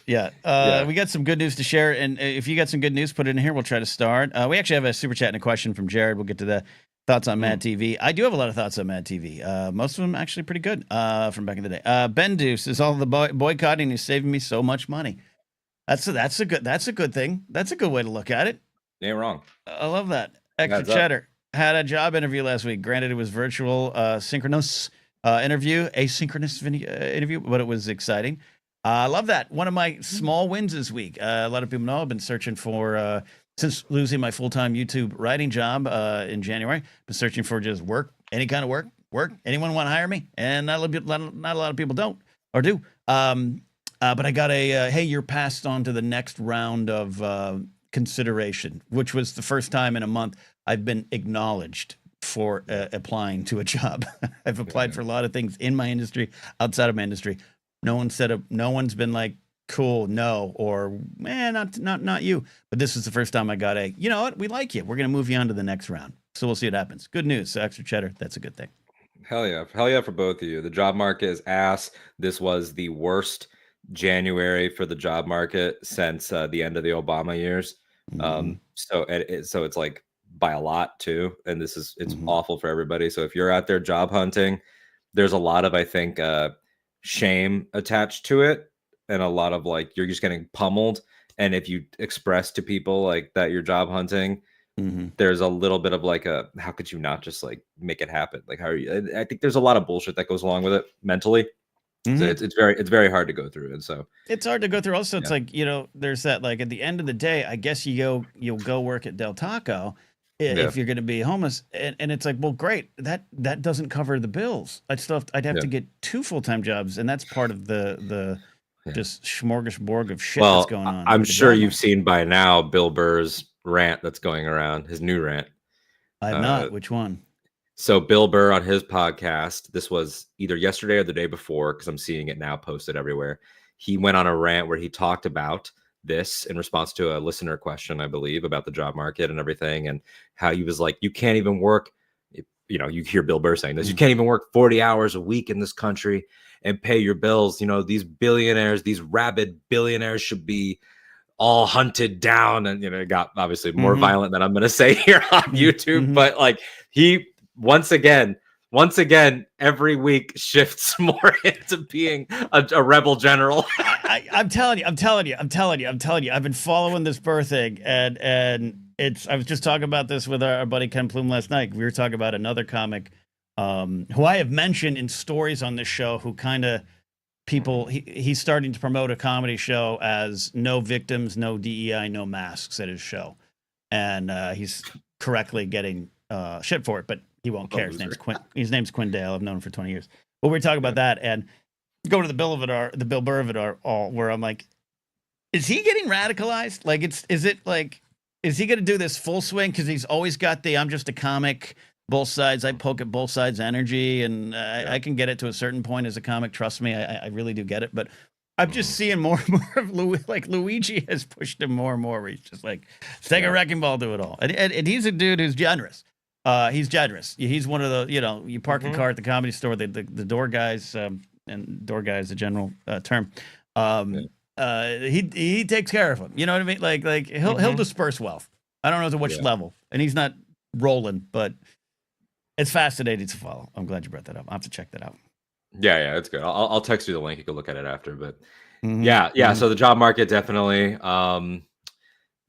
Yeah. We got some good news to share. And if you got some good news, put it in here. We'll try to start. We actually have a super chat and a question from Jared. We'll get to the thoughts on Mad TV. I do have a lot of thoughts on Mad TV. Most of them actually pretty good from back in the day. Ben Deuce is all the boycotting is saving me so much money. That's a good thing. That's a good way to look at it. Ain't wrong. I love that. Extra Adds up. cheddar. Had a job interview last week. Granted, it was virtual, synchronous interview, asynchronous interview, but it was exciting. I love that. One of my small wins this week. A lot of people know I've been searching for, since losing my full-time YouTube writing job in January, been searching for just work, any kind of work. Anyone want to hire me? And not a lot of people don't or do. But I got a, hey, you're passed on to the next round of consideration, which was the first time in a month I've been acknowledged for applying to a job. I've applied for a lot of things in my industry, outside of my industry. No one's been like, cool, no, or man, not you. But this is the first time I got a, you know what, we like you. We're gonna move you on to the next round. So we'll see what happens. Good news. So extra cheddar. That's a good thing. Hell yeah for both of you. The job market is ass. This was the worst January for the job market since the end of the Obama years. So it's like by a lot too, and it's awful for everybody. So if you're out there job hunting, there's a lot of, I think, shame attached to it, and a lot of like you're just getting pummeled. And if you express to people like that you're job hunting, there's a little bit of like a, how could you not just like make it happen? Like, how are you? I think there's a lot of bullshit that goes along with it mentally. So it's very hard to go through. And so it's hard to go through. Also, it's like, you know, there's that, like, at the end of the day, I guess you'll go work at Del Taco if you're going to be homeless. And it's like, well, great. That doesn't cover the bills. I'd have to get 2 full-time jobs. And that's part of the just smorgasbord of shit that's going on. I'm sure you've seen by now Bill Burr's rant that's going around, his new rant. I've not. Which one? So Bill Burr on his podcast, this was either yesterday or the day before, because I'm seeing it now posted everywhere. He went on a rant where he talked about this in response to a listener question, I believe, about the job market and everything, and how he was like, you can't even work, you know, you hear Bill Burr saying this, you can't even work 40 hours a week in this country and pay your bills. You know, these billionaires, these rabid billionaires should be all hunted down. And, you know, it got obviously more violent than I'm going to say here on YouTube, but like once again, every week shifts more into being a rebel general. I'm telling you. I've been following this Burr thing, and I was just talking about this with our buddy Ken Plume last night. We were talking about another comic who I have mentioned in stories on this show, who kind of he's starting to promote a comedy show as no victims, no DEI, no masks at his show, and he's correctly getting shit for it, but he won't care. His name's Quinn Dale. I've known him for 20 years. But we were talking about that, and go to the Bill Burr of it all, where I'm like, is he getting radicalized? Like, is he going to do this full swing? Because he's always got the, I'm just a comic, both sides, I poke at both sides energy, and I can get it to a certain point as a comic. Trust me, I really do get it. But I'm just seeing more and more of Luigi has pushed him more and more, where he's just like, let's take a wrecking ball to it all. And he's a dude who's generous. He's generous. He's one of the, you know, you park a car at the Comedy Store, the door guys, and door guy is a general term. He takes care of them. You know what I mean? Like he'll disperse wealth. I don't know to which level, and he's not rolling, but it's fascinating to follow. I'm glad you brought that up. I'll have to check that out. Yeah, it's good. I'll text you the link. You can look at it after. But so the job market definitely.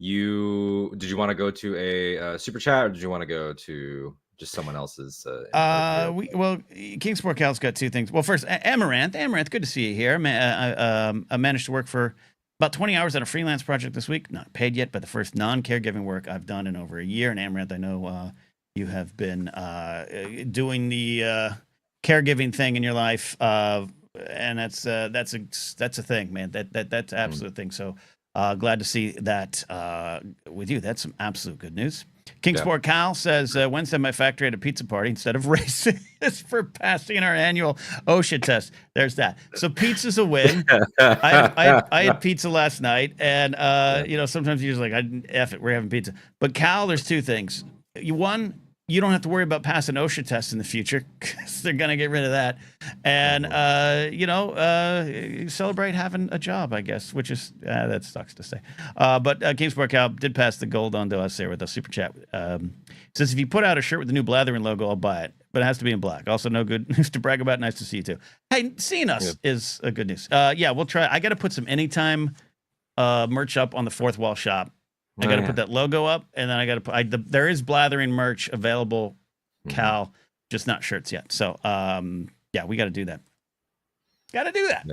Did you want to go to a super chat, or did you want to go to just someone else's? Kingsport Cal's got 2 things. Well, first, Amaranth, good to see you here. I managed to work for about 20 hours on a freelance project this week. Not paid yet, but the first non-caregiving work I've done in over a year. And Amaranth, I know you have been doing the caregiving thing in your life, and that's a thing, man. That's an absolute thing. So. Glad to see that with you. That's some absolute good news. Kingsport Cal says, Wednesday my factory had a pizza party instead of racist for passing our annual OSHA test. There's that. So pizza's a win. I had pizza last night, and you know, sometimes you're just like, F it, we're having pizza. But Cal, there's 2 things. One, you don't have to worry about passing OSHA tests in the future, because they're going to get rid of that. And, you know, celebrate having a job, I guess, which is, that sucks to say. But Kingsport Cal did pass the gold on to us there with a super chat. Says, if you put out a shirt with the new Blathering logo, I'll buy it. But it has to be in black. Also, no good news to brag about. Nice to see you, too. Hey, seeing us is a good news. Yeah, we'll try. I got to put some Anytime merch up on the Fourth Wall Shop. I got to put that logo up, and then I got to put. There is blathering merch available, Cal, just not shirts yet. So, yeah, we got to do that. Got to do that.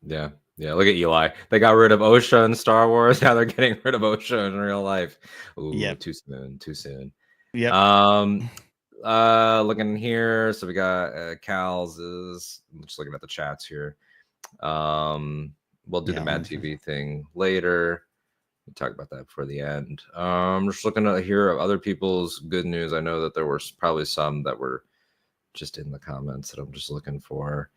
Yeah. Look at Eli. They got rid of OSHA in Star Wars. Now they're getting rid of OSHA in real life. Ooh, too soon. Yep. Looking here. So we got Cal's is. I'm just looking at the chats here. We'll do the Mad TV thing later. We'll talk about that before the end. Just looking to hear other people's good news. I know that there were probably some that were just in the comments that I'm just looking for.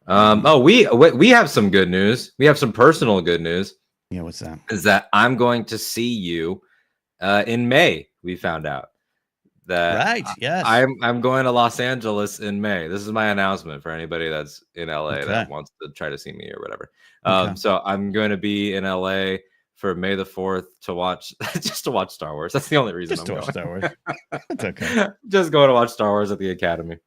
We have some good news. We have some personal good news. Yeah, what's that? Is that I'm going to see you in May. We found out that right. Yes, I'm going to Los Angeles in May. This is my announcement for anybody that's in LA that wants to try to see me or whatever. So I'm going to be in LA for May the 4th to watch just to watch Star Wars. That's the only reason I'm going. Watch Star Wars. That's okay. Just going to watch Star Wars at the Academy.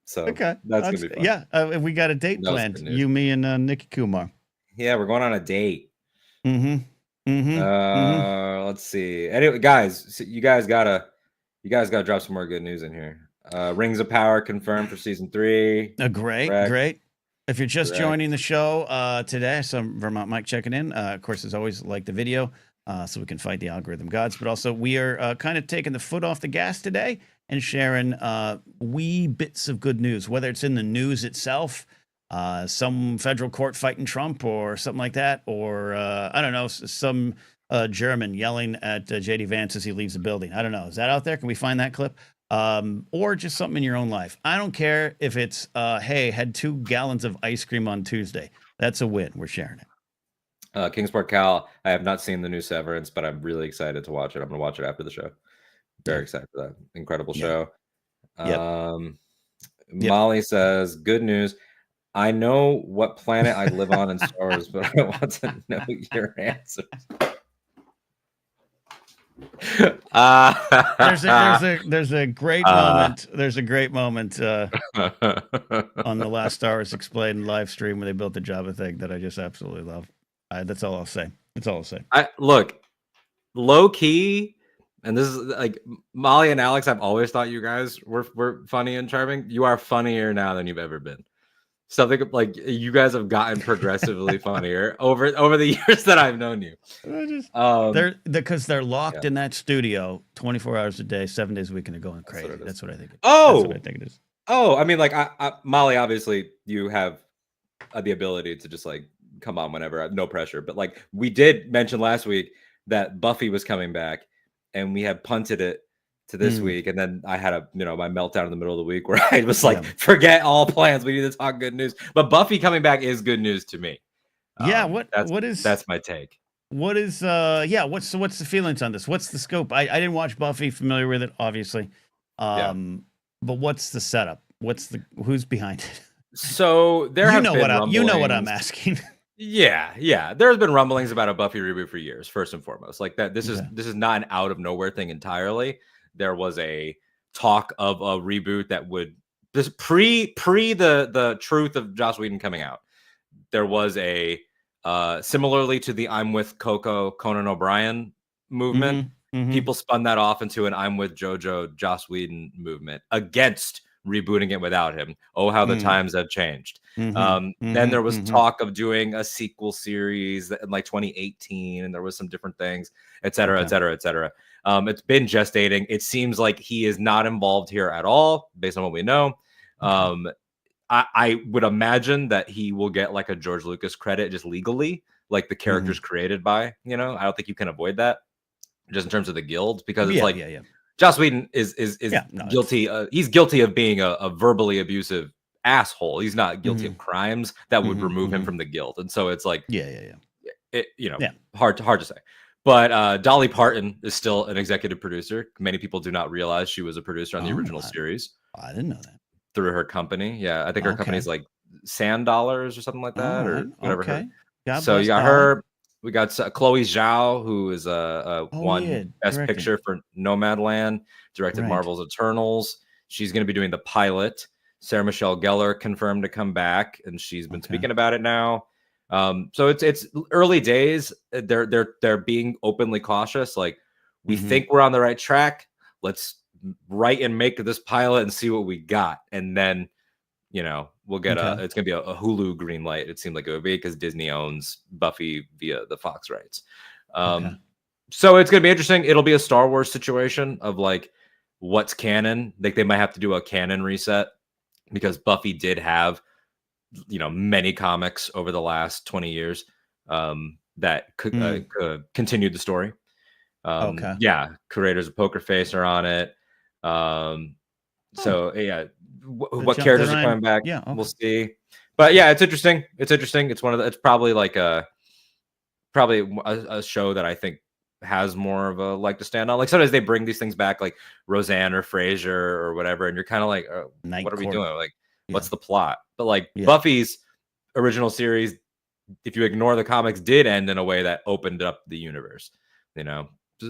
So that's gonna be fun. Yeah, we got a date planned. You, me, and Nikki Kumar. Yeah, we're going on a date. Let's see. Anyway, guys, you guys gotta drop some more good news in here. Rings of Power confirmed for season 3. Great. If you're just joining the show today, some Vermont Mike checking in. Of course, as always, like the video so we can fight the algorithm gods. But also, we are kind of taking the foot off the gas today and sharing wee bits of good news, whether it's in the news itself, some federal court fighting Trump or something like that, or I don't know, some German yelling at J.D. Vance as he leaves the building. I don't know. Is that out there? Can we find that clip? Or just something in your own life. I don't care if it's, hey, had 2 gallons of ice cream on Tuesday. That's a win. We're sharing it. Kingsport Cal, I have not seen the new Severance, but I'm really excited to watch it. I'm going to watch it after the show. Very excited for that. Incredible show. Molly says, good news. I know what planet I live on in Star Wars, but I want to know your answers. There's a great moment. There's a great moment on the last Star Wars Explained live stream where they built the Jabba thing that I just absolutely love. That's all I'll say. Look, low key, and this is like Molly and Alex. I've always thought you guys were funny and charming. You are funnier now than you've ever been. Something like you guys have gotten progressively funnier over the years that I've known you. Because they're locked in that studio 24 hours a day, 7 days a week, and they're going crazy. That's what I think. That's what I think it is. I mean, like Molly, obviously you have the ability to just like come on whenever, no pressure. But like we did mention last week that Buffy was coming back, and we had punted it to this week, and then I had my meltdown in the middle of the week where I was like, forget all plans. We need to talk good news. But Buffy coming back is good news to me. That's my take. What is what's the feelings on this? What's the scope? I didn't watch Buffy, familiar with it, obviously. But what's the setup? Who's behind it? So there have been rumblings. You know what I'm asking. Yeah. There's been rumblings about a Buffy reboot for years, first and foremost. Like that, this is not an out of nowhere thing entirely. There was a talk of a reboot that would just pre the truth of Joss Whedon coming out. There was a similarly to the I'm with Conan O'Brien movement. People spun that off into an I'm with Joss Whedon movement against rebooting it without him. Oh, how the times have changed. Then there was talk of doing a sequel series in like 2018, and there was some different things, et cetera, et cetera, et cetera. It's been gestating. It seems like he is not involved here at all, based on what we know. I would imagine that he will get like a George Lucas credit just legally, like the characters created by, I don't think you can avoid that just in terms of the guild, because it's Joss Whedon is guilty. He's guilty of being a verbally abusive asshole. He's not guilty of crimes that would remove him from the guild. And so it's like, hard to say. But Dolly Parton is still an executive producer. Many people do not realize she was a producer on the original series. I didn't know that. Through her company. Yeah, I think her company's like Sand Dollars or something like that, or whatever. So you got her. We got Chloe Zhao, who is won Best Picture for Nomadland, directed Marvel's Eternals. She's going to be doing the pilot. Sarah Michelle Gellar confirmed to come back, and she's been speaking about it now. So it's early days. They're being openly cautious. Like, we think we're on the right track. Let's write and make this pilot and see what we got, and then we'll get it's gonna be a Hulu green light. It seemed like it would be, because Disney owns Buffy via the Fox rights. So it's gonna be interesting. It'll be a Star Wars situation of like, what's canon. Like, they might have to do a canon reset, because Buffy did have many comics over the last 20 years that could continue the story. Yeah, creators of Poker Face are on it. So yeah, what characters are coming back? Yeah, we'll see. But yeah, it's interesting. It's one of the. It's probably like a show that I think has more of a leg to stand on. Like, sometimes they bring these things back, like Roseanne or Frasier or whatever, and you're kind of like, what are we doing? Like, what's the plot? But like Buffy's original series, if you ignore the comics, did end in a way that opened up the universe.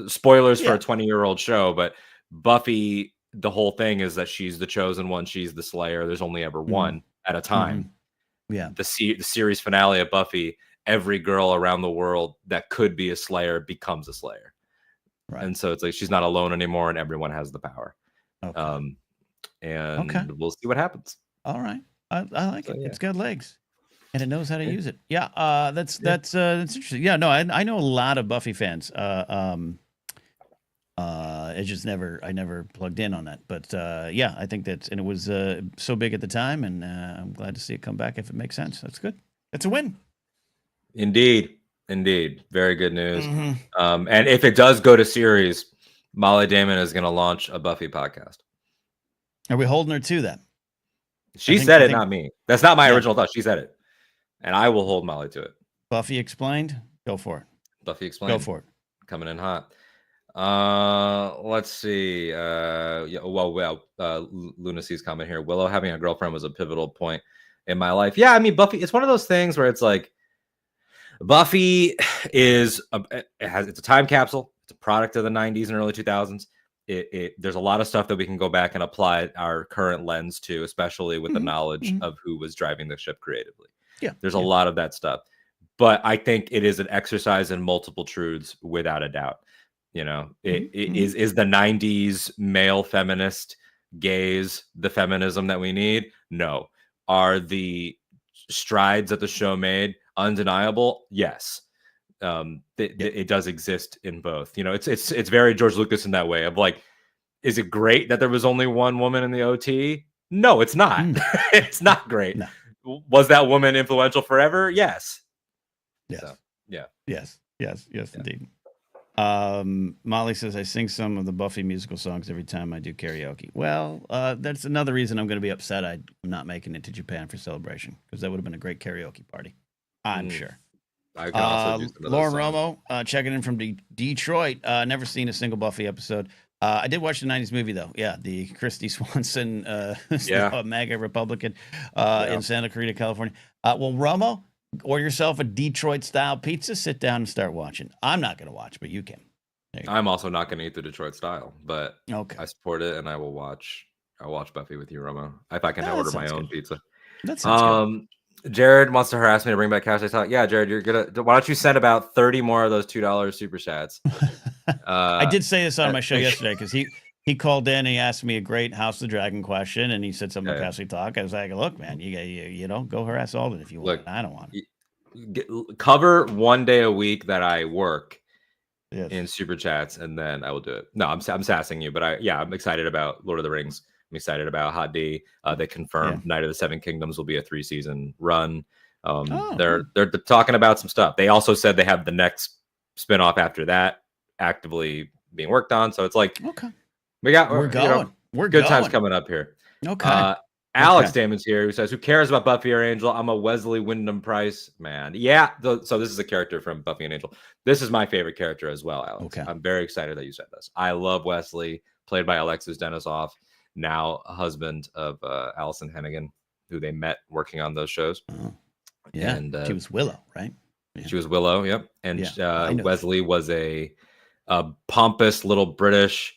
Spoilers for a 20-year-old show, but Buffy, the whole thing is that she's the chosen one. She's the Slayer. There's only ever one at a time. Yeah. The series finale of Buffy, every girl around the world that could be a Slayer becomes a Slayer. Right. And so it's like, she's not alone anymore, and everyone has the power. We'll see what happens. All right. I like it. Yeah. It's got legs, and it knows how to use it. Yeah. That's interesting. Yeah. No, I know a lot of Buffy fans. It just I never plugged in on that, but yeah, I think and it was so big at the time, and I'm glad to see it come back if it makes sense. That's good. It's a win. Indeed. Very good news. And if it does go to series, Molly Damon is going to launch a Buffy podcast. Are we holding her to that? She said it, not me. That's not my original thought. She said it, and I will hold Molly to it. Buffy explained. Go for it. Buffy explained. Go for it. Coming in hot. Let's see. Lunacy's comment here. Willow having a girlfriend was a pivotal point in my life. Yeah, I mean, Buffy, it's one of those things where it's like, Buffy is it's a time capsule. It's a product of the 90s and early 2000s. There's a lot of stuff that we can go back and apply our current lens to, especially with the knowledge of who was driving the ship creatively. Yeah, there's a lot of that stuff. But I think it is an exercise in multiple truths, without a doubt. Is the 90s male feminist gaze the feminism that we need? No. Are the strides that the show made undeniable? Yes. It does exist in both. It's very George Lucas in that way of like, is it great that there was only one woman in the OT? No, it's not. It's not great. No. Was that woman influential forever? Yes. Yes. So, yeah. Yes, indeed. Molly says, I sing some of the Buffy musical songs every time I do karaoke. Well, that's another reason I'm going to be upset I'm not making it to Japan for Celebration, because that would have been a great karaoke party, I'm sure. I can also do Lauren Romo checking in from Detroit. Never seen a single Buffy episode. I did watch the 90s movie, though. Yeah, the Christy Swanson MAGA Republican in Santa Clarita, California. Well, Romo, order yourself a Detroit-style pizza. Sit down and start watching. I'm not going to watch, but you can. I'm also not going to eat the Detroit style, but I support it, and I'll watch Buffy with you, Romo, if I can order my own pizza. That sounds good. Jared wants to harass me to bring back cash. I thought, yeah, Jared, why don't you send about 30 more of those $2 super chats? I did say this on my show yesterday, because he called in and he asked me a great House of the Dragon question, and he said something about Castle Talk. I was like, look, man, you don't go harass Alden if you want. I don't want it. Cover one day a week that I work in super chats, and then I will do it. No, I'm sassing you, but I'm excited about Lord of the Rings. I'm excited about Hot D. They confirmed Night of the Seven Kingdoms will be a 3-season run. They're talking about some stuff. They also said they have the next spinoff after that actively being worked on. So it's like, we're going. We're good times coming up here. Okay. Alex Damon's here, who says, "Who cares about Buffy or Angel? I'm a Wesley Wyndham Price man." Yeah. So this is a character from Buffy and Angel. This is my favorite character as well, Alex. Okay. I'm very excited that you said this. I love Wesley, played by Alexis Denisof, now a husband of Allison Hennigan, who they met working on those shows. Yeah. And she was Willow, right? Yeah. She was Willow. Yep. And Wesley was a pompous little British,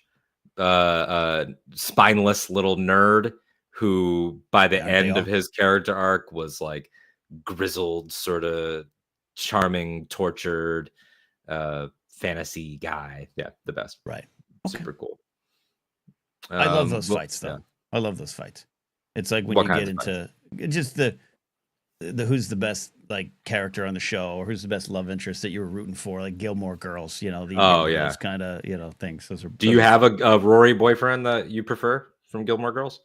spineless little nerd who, by the end of his character arc, was like grizzled, sort of charming, tortured, fantasy guy. Yeah, the best. Right. Okay. Super cool. I love those Well, fights, though. yeah. I love those fights. It's like when What you get kinds of fights? into just the who's the best like character on the show, or who's the best love interest that you were rooting for, like Gilmore Girls. You know, Oh yeah. those kind of things. Do you have a Rory boyfriend that you prefer from Gilmore Girls?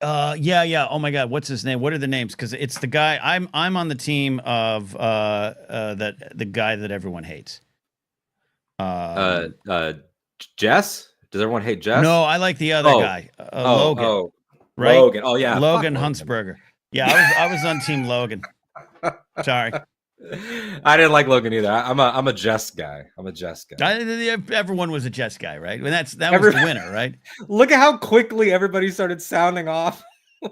Yeah. Oh my God, what's his name? What are the names? Because it's the guy. I'm on the team of that the guy that everyone hates. Jess? Does everyone hate Jess? No, I like the other guy, Logan. Right? Logan. Oh yeah, Logan fuck Huntsberger. Yeah, I was on team Logan. Sorry, I didn't like Logan either. I'm a Jess guy. I'm a Jess guy. everyone was a Jess guy, right? And that was the winner, right? Look at how quickly everybody started sounding off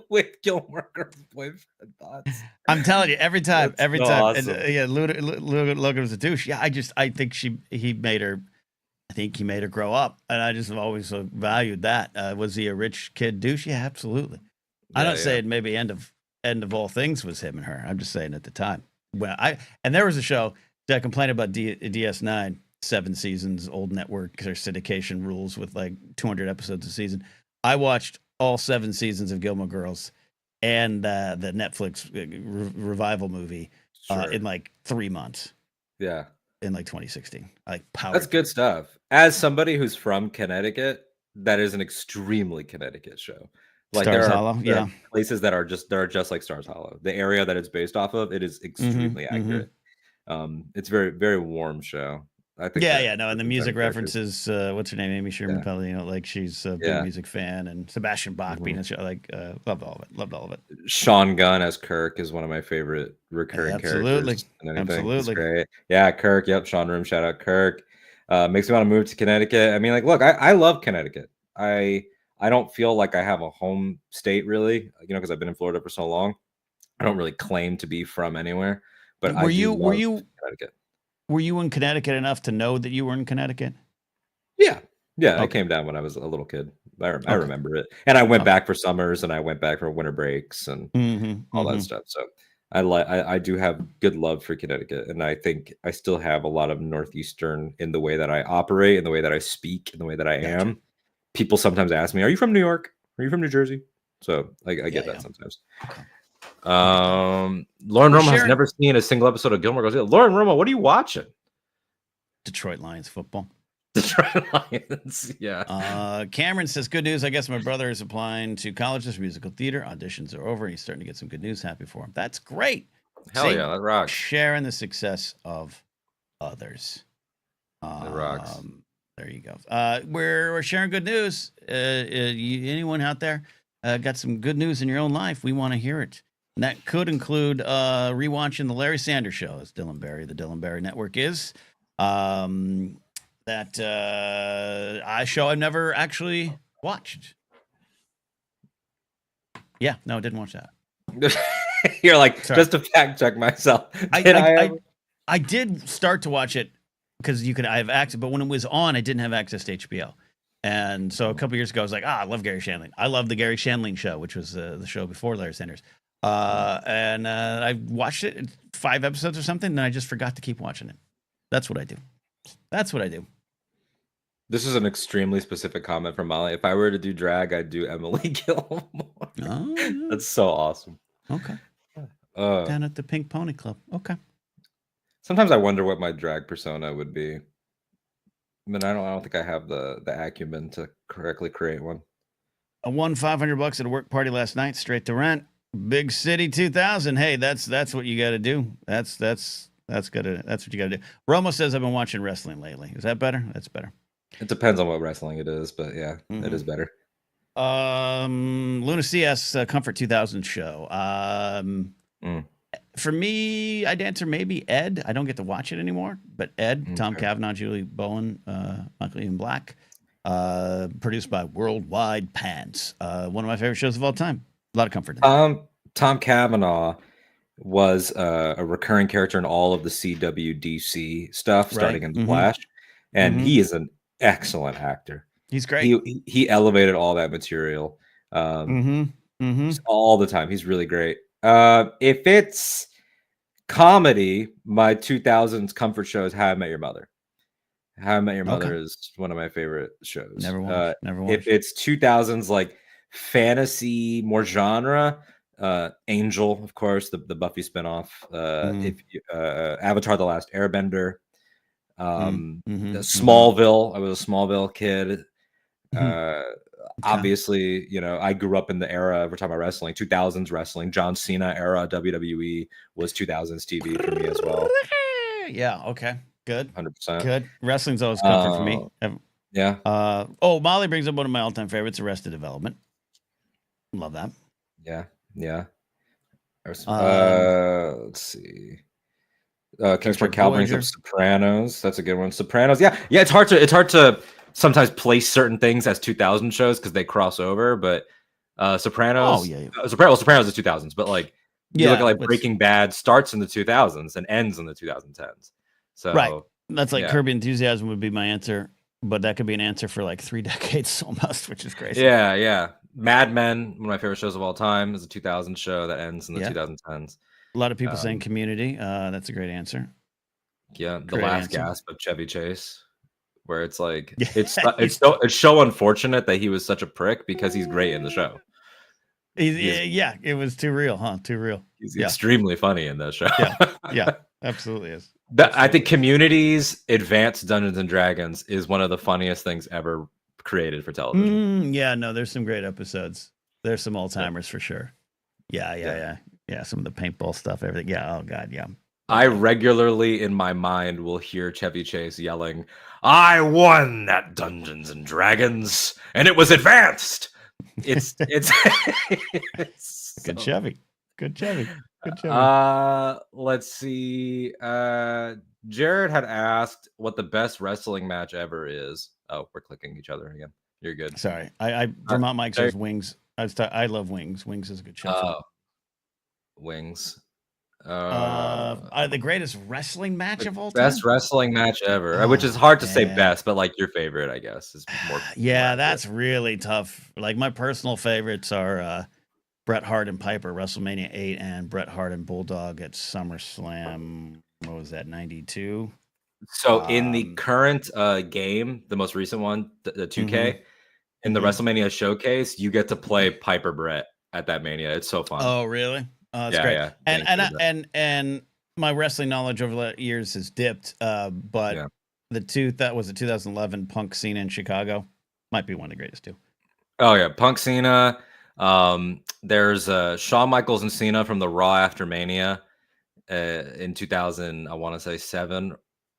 with Gilmore Girls' boyfriend thoughts. I'm telling you, every time. Awesome. And, yeah, Logan was a douche. Yeah, I think he made her. I think he made her grow up, and I just always valued that. Was he a rich kid douche? Yeah, absolutely. I don't say it. Maybe end of all things was him and her. I'm just saying at the time. And there was a show that I complained about DS9, 7 seasons, old network, their syndication rules with like 200 episodes a season. I watched all 7 seasons of Gilmore Girls and the Netflix revival movie in like 3 months. Yeah. In like 2016. That's good stuff. As somebody who's from Connecticut, that is an extremely Connecticut show. Like Stars Hollow, there are places that are just like Stars Hollow. The area that it's based off of, it is extremely accurate. It's very, very warm show. I think. And the music references. What's her name? Amy Sherman Palladino. Like she's a big music fan, and Sebastian Bach being a show. Like loved all of it. Sean Gunn as Kirk is one of my favorite recurring characters. Absolutely, it's great. Yeah, Kirk. Yep, Sean Room. Shout out Kirk. Makes me want to move to Connecticut. I mean, like, look, I love Connecticut. I don't feel like I have a home state really, because I've been in Florida for so long. I don't really claim to be from anywhere, but were you Connecticut? Were you in Connecticut enough to know that you were in Connecticut? Yeah. Okay. I came down when I was a little kid. I remember it, and I went back for summers, and I went back for winter breaks, and all that stuff. So I do have good love for Connecticut, and I think I still have a lot of Northeastern in the way that I operate, in the way that I speak, in the way that I am. People sometimes ask me, "Are you from New York? Are you from New Jersey?" So I get that sometimes. Lauren Romo has never seen a single episode of Gilmore Girls. Lauren Romo, what are you watching? Detroit Lions football. Detroit Lions, yeah. Cameron says, good news. I guess my brother is applying to colleges for musical theater. Auditions are over. He's starting to get some good news. Happy for him. That's great. Hell yeah, that rocks. Sharing the success of others. That rocks. There you go. We're sharing good news. Anyone out there got some good news in your own life? We want to hear it. And that could include rewatching the Larry Sanders Show, as Dylan Barry, the Dylan Barry Network is. That show I've never actually watched. Yeah, no, I didn't watch that. You're like, sorry. Just to fact check myself. I did start to watch it because I have access, but when it was on, I didn't have access to HBO. And so a couple years ago, I was like, I love Gary Shandling. I love the Gary Shandling Show, which was the show before Larry Sanders. And I watched it, 5 episodes or something, and I just forgot to keep watching it. That's what I do. This is an extremely specific comment from Molly. If I were to do drag, I'd do Emily Gilmore. Oh, yeah. That's so awesome. Okay. Down at the Pink Pony Club. Okay. Sometimes I wonder what my drag persona would be. I mean, I don't think I have the acumen to correctly create one. I won $500 at a work party last night, straight to rent. Big City 2000. Hey, that's what you got to do. That's what you got to do. Romo says I've been watching wrestling lately. Is that better? That's better. It depends on what wrestling it is, but yeah, it is better. Luna CS Comfort 2000 show. For me, I'd answer maybe Ed. I don't get to watch it anymore, but Ed, Tom Cavanaugh, Julie Bowen, Michael Ian Black, produced by Worldwide Pants. One of my favorite shows of all time. A lot of comfort. Tom Cavanaugh was a recurring character in all of the CWDC stuff, starting in The Flash, and he is an excellent actor. He's great. He elevated all that material all the time. He's really great. If it's comedy, my 2000s comfort show is How I Met Your Mother. How I Met Your Mother is one of my favorite shows. Never watched. If it's 2000s like fantasy, more genre, Angel, of course, the Buffy spinoff. If Avatar: The Last Airbender, Smallville. I was a Smallville kid. Obviously, you know, I grew up in the era of talking about wrestling, 2000s wrestling. John Cena era WWE was 2000s TV for me as well. Yeah. Okay. Good. 100%. Good. Wrestling's always comfort for me. Yeah. Molly brings up one of my all-time favorites, Arrested Development. Love that. Yeah. Yeah. Let's see. Kingsford Cal brings up Sopranos. That's a good one. Sopranos. Yeah. Yeah. It's hard to sometimes place certain things as 2000 shows because they cross over, but Sopranos. Oh, yeah. Sopranos is 2000s, but like you look at like Breaking Bad starts in the 2000s and ends in the 2010s. So right. That's like Curb Your Enthusiasm would be my answer, but that could be an answer for like 3 decades almost, which is crazy. Yeah, yeah. Mad Men, one of my favorite shows of all time, is a 2000 show that ends in the 2010s. A lot of people saying Community. That's a great answer. Yeah, The Last Gasp of Chevy Chase, where it's like it's so unfortunate that he was such a prick because he's great in the show. Yeah, it was too real, huh? Too real. He's extremely funny in that show. Yeah, absolutely is. I think Community's Advanced Dungeons and Dragons is one of the funniest things ever created for television. Yeah, no, there's some great episodes. There's some all-timers for sure. Yeah. Some of the paintball stuff, everything. Yeah, oh god, yeah. I regularly in my mind will hear Chevy Chase yelling, "I won that Dungeons and Dragons, and it was advanced." It's good Chevy. Let's see. Jared had asked what the best wrestling match ever is. Oh, we're clicking each other again. You're good. Sorry. I Vermont Mike says Wings. I love Wings. Wings is a good show. Wings. The greatest wrestling match of all time. Best wrestling match ever, which is hard to say best, but like your favorite, I guess, is more. Yeah, that's really tough. Like my personal favorites are Bret Hart and Piper, WrestleMania 8, and Bret Hart and Bulldog at SummerSlam. What was that, 92? So in the current game, the most recent one, the 2K, in the WrestleMania showcase, you get to play Piper Bret at that Mania. It's so fun. Oh, really? Oh, that's great. Yeah. And my wrestling knowledge over the years has dipped. But that was the 2011 Punk Cena in Chicago. Might be one of the greatest too. Oh yeah, Punk Cena. There's Shawn Michaels and Cena from the Raw after Mania in 2000, I want to say 7,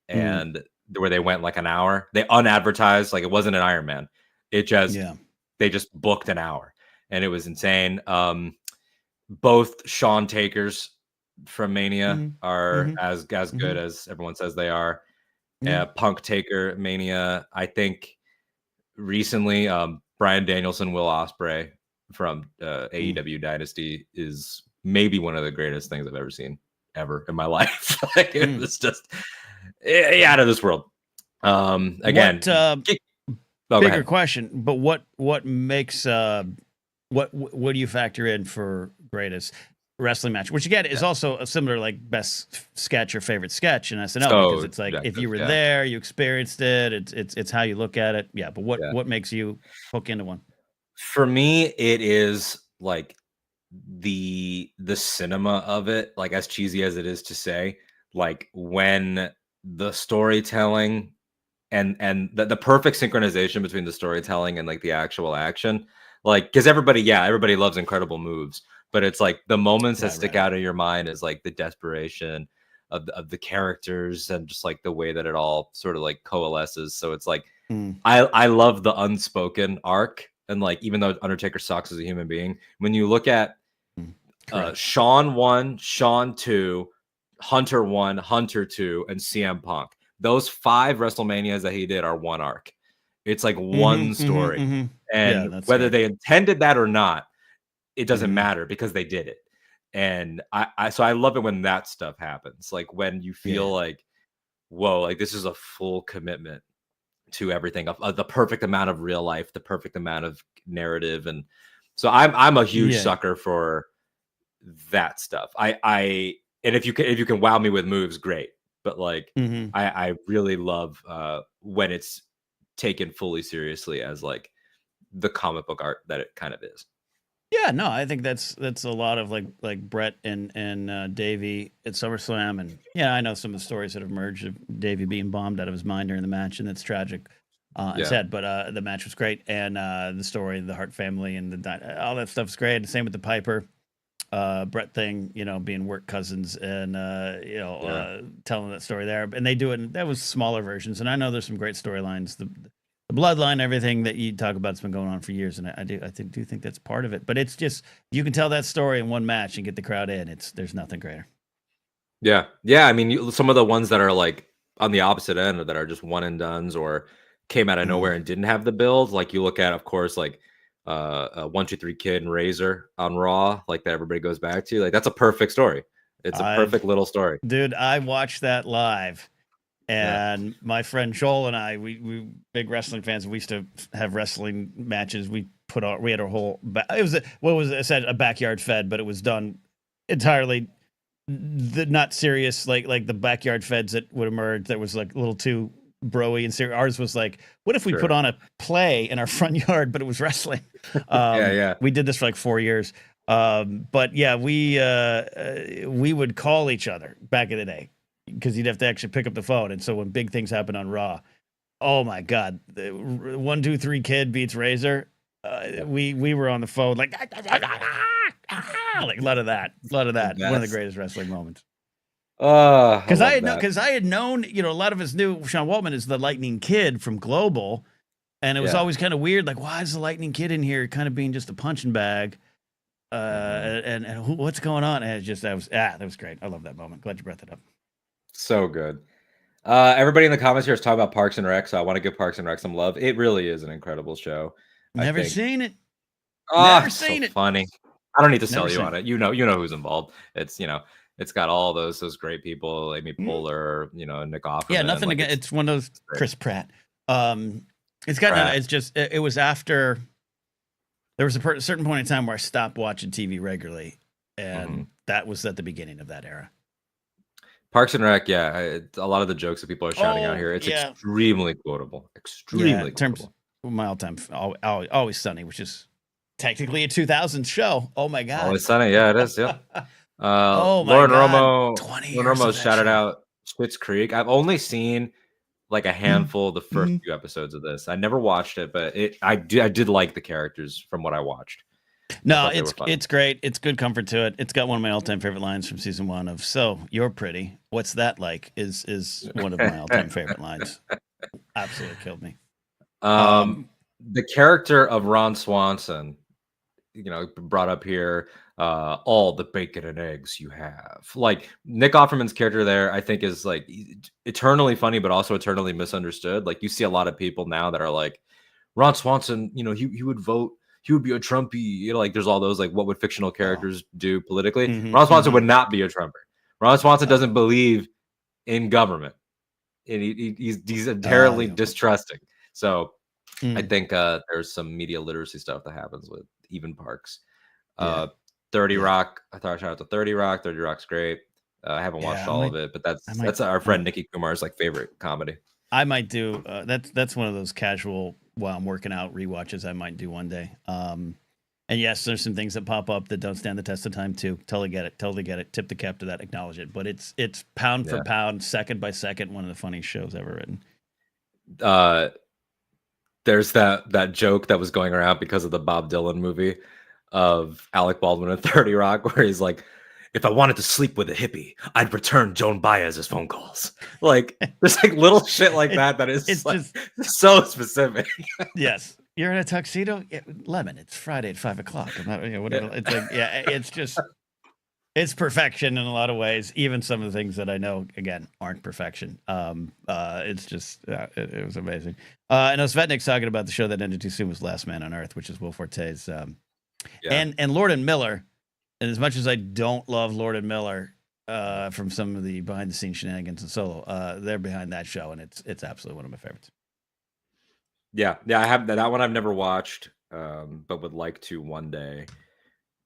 and where they went like an hour. They unadvertised, like it wasn't an Iron Man. It just they just booked an hour, and it was insane. Both Shawn Takers from Mania are as good as everyone says they are. Punk Taker Mania, I think recently, Bryan Danielson, Will Ospreay from AEW Dynasty is maybe one of the greatest things I've ever seen ever in my life. Like it was just out of this world. Again, bigger question, but what makes what do you factor in for greatest wrestling match, which again is also a similar like best sketch or favorite sketch in SNL, because it's like if you were there, you experienced it. It's how you look at it. Yeah, but what makes you hook into one? For me, it is like the cinema of it, like as cheesy as it is to say, like when the storytelling and the perfect synchronization between the storytelling and like the actual action. Like, because everybody loves incredible moves, but it's like the moments that stick out in your mind is like the desperation of the characters and just like the way that it all sort of like coalesces. So it's like I love the unspoken arc, and like even though Undertaker sucks as a human being, when you look at Shawn 1, Shawn 2, Hunter 1, Hunter 2, and CM Punk, those 5 WrestleManias that he did are one arc. It's like one story. And whether they intended that or not, it doesn't matter because they did it. And so I love it when that stuff happens. Like when you feel like, whoa, like this is a full commitment to everything, the perfect amount of real life, the perfect amount of narrative. And so I'm a huge sucker for that stuff. And if you can wow me with moves, great. But like, Mm-hmm. I really love when it's taken fully seriously as like the comic book art that it kind of is. Yeah, no, I think that's a lot of like Brett and Davey at SummerSlam, and yeah, I know some of the stories that have emerged of Davey being bombed out of his mind during the match, and that's tragic and Yeah. sad. But the match was great, and the story, of the Hart family, and all that stuff's great. Same with the Piper Brett thing, being work cousins, and telling that story there. And they do it. That was smaller versions, and I know there's some great storylines. The bloodline, everything that you talk about, has been going on for years, and I do think that's part of it. But it's just, you can tell that story in one match and get the crowd in. There's nothing greater. Yeah. I mean, some of the ones that are like on the opposite end, or that are just one and dones, or came out of nowhere and didn't have the build. Like you look at, of course, like 1-2-3 Kid and Razor on Raw, like that everybody goes back to. Like that's a perfect story. It's a perfect little story. Dude, I watched that live. And my friend Joel and I, we big wrestling fans. We used to have wrestling matches. We had a whole. It said a backyard fed, but it was done entirely not serious, like the backyard feds that would emerge. That was like a little too broy and serious. Ours was like, what if we put on a play in our front yard, but it was wrestling? We did this for like 4 years. But yeah, we would call each other back in the day, because you'd have to actually pick up the phone. And so when big things happen on Raw, oh my God, 1-2-3 Kid beats Razor. We were on the phone like a lot of that. One of the greatest wrestling moments. Because I had known, a lot of us knew Sean Waltman is the Lightning Kid from Global, and it was always kind of weird. Like, why is the Lightning Kid in here, kind of being just a punching bag? And what's going on? And that was great. I love that moment. Glad you brought that up. So good. Everybody in the comments here is talking about Parks and Rec, so I want to give Parks and Rec some love. It really is an incredible show. Never seen it. Never seen it. Funny. I don't need to sell you on it. You know who's involved. It's it's got all those great people, Amy Poehler, Nick Offerman. Yeah, nothing against. It's one of those Chris Pratt. It's got. It's just. It was after. There was a certain point in time where I stopped watching TV regularly, and that was at the beginning of that era. Parks and Rec, a lot of the jokes that people are shouting out here, it's extremely quotable. Extremely quotable. My all-time, Always Sunny, which is technically a 2000s show. Oh my God. Always Sunny, yeah, it is, yeah. Lauren Romo shouted out Schitt's Creek. I've only seen like a handful of the first few episodes of this. I never watched it, but I did like the characters from what I watched. No, it's great. It's good comfort to it. It's got one of my all-time favorite lines from season 1 of "So you're pretty. What's that like?" is one of my all-time favorite lines. Absolutely killed me. The character of Ron Swanson, brought up here, all the bacon and eggs you have. Like Nick Offerman's character there, I think is like eternally funny, but also eternally misunderstood. Like you see a lot of people now that are like, Ron Swanson, he would vote. He would be a Trumpy. Like there's all those like, what would fictional characters do politically? Ron Swanson would not be a Trumper. Ron Swanson doesn't believe in government, and he's inherently distrusting. So I think there's some media literacy stuff that happens with even Parks. 30 Rock. I thought shout out to 30 Rock. 30 Rock's great. I haven't watched all of it, but that's our friend Nikki Kumar's like favorite comedy. I might do that's one of those casual while I'm working out rewatches I might do one day. And yes, there's some things that pop up that don't stand the test of time too. Totally get it. Tip the cap to that. Acknowledge it. But it's pound for pound, second by second, one of the funniest shows ever written. There's that joke that was going around because of the Bob Dylan movie of Alec Baldwin and 30 Rock, where he's like, if I wanted to sleep with a hippie, I'd return Joan Baez's phone calls. Like there's like little shit like that is it's like, just so specific. Yes. You're in a tuxedo? Yeah, Lemon, it's Friday at 5:00. I'm not, whatever. It's like, it's just, it's perfection in a lot of ways. Even some of the things that I know, again, aren't perfection. It's just, it was amazing. I know Svetnik's talking about the show that ended too soon was Last Man on Earth, which is Will Forte's. And Lord and Miller. And as much as I don't love Lord and Miller from some of the behind the scenes shenanigans and Solo, they're behind that show, and it's absolutely one of my favorites. Yeah, I have that one. I've never watched, but would like to one day.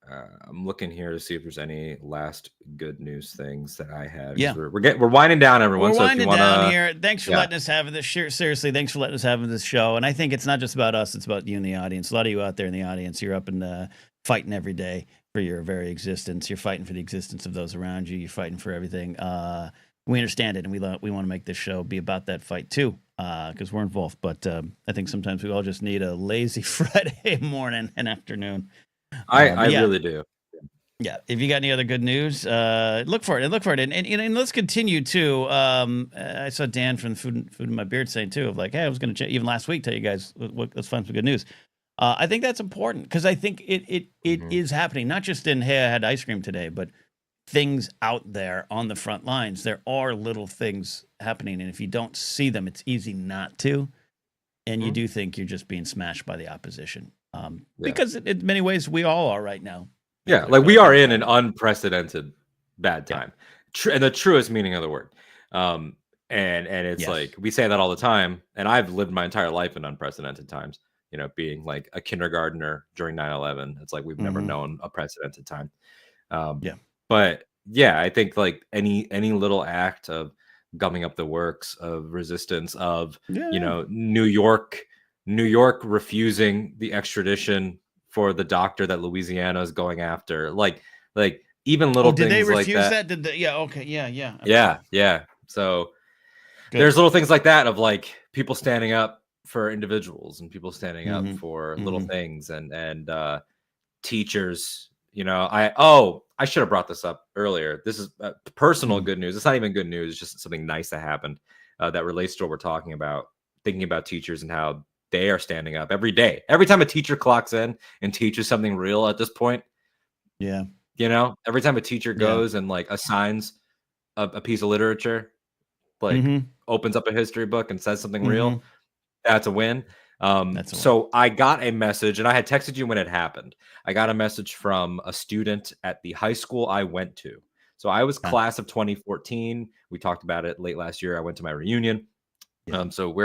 I'm looking here to see if there's any last good news things that I had. Yeah. We're winding down, everyone. We're so winding if you wanna, down here. Thanks for yeah. letting us have this. Seriously, thanks for letting us have this show. And I think it's not just about us; it's about you in the audience. A lot of you out there in the audience, you're up and fighting every day for your very existence. You're fighting for the existence of those around you. You're fighting for everything. We understand it, and we want to make this show be about that fight too, because we're involved. But I think sometimes we all just need a lazy Friday morning and afternoon. I really do. Yeah, if you got any other good news, look for it. And let's continue too. I saw Dan from Food in My Beard saying too, of like, hey, I was going to even last week tell you guys, let's find some good news. I think that's important because I think it is happening, not just in, hey, I had ice cream today, but things out there on the front lines. There are little things happening, and if you don't see them, it's easy not to. And you do think you're just being smashed by the opposition, because in many ways we all are right now. Yeah, like we are in an unprecedented bad time, in the truest meaning of the word. And it's like we say that all the time, and I've lived my entire life in unprecedented times. You know, being like a kindergartner during 9/11, it's like we've never known a precedented time. But yeah, I think like any little act of gumming up the works of resistance of New York refusing the extradition for the doctor that Louisiana is going after, like even little things like that. Did they refuse that? Did they? Yeah. Okay. Yeah. Yeah. So there's little things like that of like people standing up for individuals and people standing up for little things and teachers. You know, I should have brought this up earlier. This is personal good news. It's not even good news. It's just something nice that happened that relates to what we're talking about, thinking about teachers and how they are standing up every day. Every time a teacher clocks in and teaches something real at this point. Yeah. You know, every time a teacher goes and like assigns a piece of literature, like opens up a history book and says something real, that's a win. So I got a message, and I had texted you when it happened. I got a message from a student at the high school I went to. So I was class of 2014. We talked about it late last year. I went to my reunion. So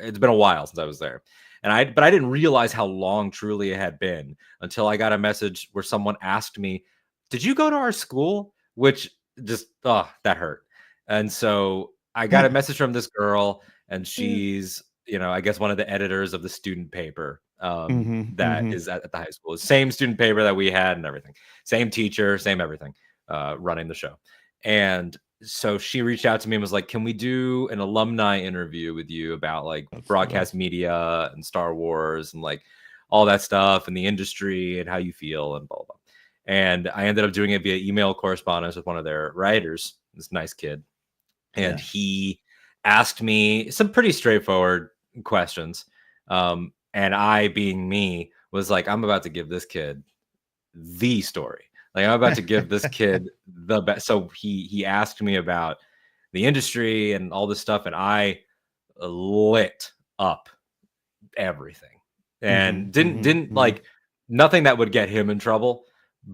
it's been a while since I was there, but I didn't realize how long truly it had been until I got a message where someone asked me, "Did you go to our school?" Which just that hurt. And so I got a message from this girl, and she's I guess one of the editors of the student paper that is at the high school. Same student paper that we had and everything. Same teacher, same everything, running the show. And so she reached out to me and was like, "Can we do an alumni interview with you about like broadcast media and Star Wars and like all that stuff and the industry and how you feel and blah, blah." And I ended up doing it via email correspondence with one of their writers, this nice kid. And he asked me some pretty straightforward questions. And I, being me, was like, I'm about to give this kid the story. Like, I'm about to give this kid the best. So he asked me about the industry and all this stuff, and I lit up everything and didn't like nothing that would get him in trouble.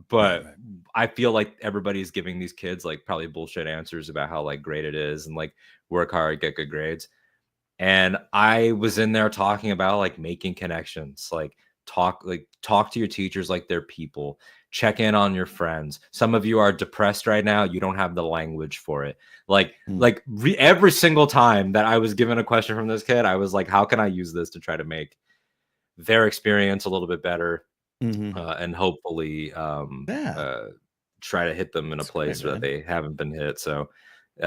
But I feel like everybody's giving these kids like probably bullshit answers about how like great it is and like work hard, get good grades. And I was in there talking about like making connections, like talk to your teachers like they're people. Check in on your friends. Some of you are depressed right now. You don't have the language for it. Every single time that I was given a question from this kid, I was like, how can I use this to try to make their experience a little bit better? And hopefully try to hit them in a place where they haven't been hit. So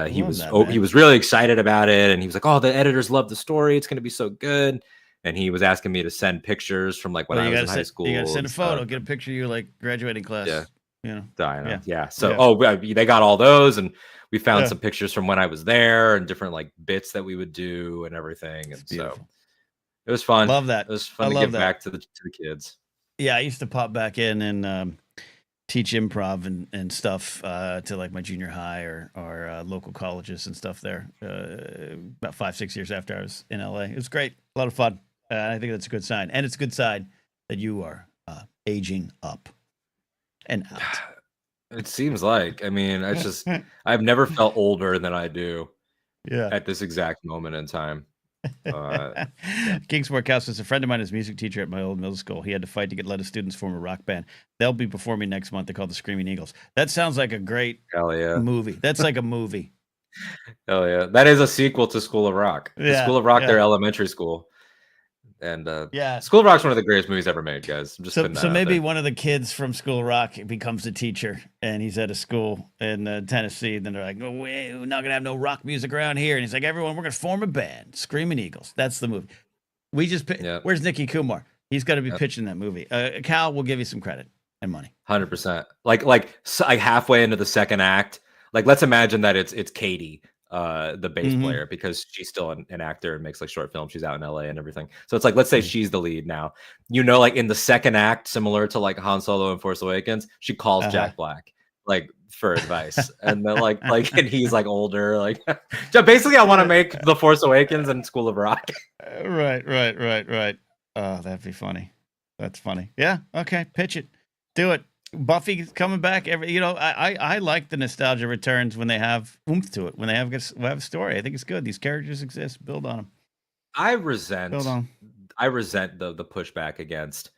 he was really excited about it, and he was like, "Oh, the editors love the story. It's going to be so good." And he was asking me to send pictures from like when I was in high school. You got to send a photo, get a picture of you like graduating class. Yeah. So they got all those, and we found some pictures from when I was there and different like bits that we would do and everything. And so it was fun. Love that. It was fun to get back to the kids. Yeah, I used to pop back in and teach improv and stuff to like my junior high or local colleges and stuff there about 5-6 years after I was in LA. It was great. A lot of fun. I think that's a good sign. And it's a good sign that you are aging up and out. It seems like. I mean, it's just I've never felt older than I do at this exact moment in time. Yeah. King Sportcast is a friend of mine, is a music teacher at my old middle school. He had to fight to let his students form a rock band. They'll be performing next month. They're called the Screaming Eagles. That sounds like a great Hell yeah. movie. That's like a movie. Hell yeah. That is a sequel to School of Rock. The Yeah, School of Rock, yeah. their elementary school. And Yeah. School of Rock's one of the greatest movies ever made, guys. I'm just putting that So out maybe there. one of the kids from School of Rock becomes a teacher, and he's at a school in Tennessee. Then they're like, "Oh, we're not gonna have no rock music around here." And he's like, "Everyone, we're gonna form a band, Screaming Eagles." That's the movie. We just Yeah. Where's Nicky Kumar? He's got to be pitching that movie. Cal will give you some credit and money. 100%. Like halfway into the second act, like let's imagine that it's Katie, the bass player, because she's still an actor and makes like short films. She's out in LA and everything. So it's like, let's say she's the lead now. You know, like in the second act, similar to like Han Solo and Force Awakens, she calls Jack Black like for advice, and then and he's like older. Like, so basically, I want to make the Force Awakens and School of Rock. Right. Oh, that'd be funny. That's funny. Yeah. Okay. Pitch it. Do it. Buffy's coming back. I like the nostalgia returns when they have oomph to it. When they have a story, I think it's good. These characters exist. Build on them. I resent Build on. the pushback against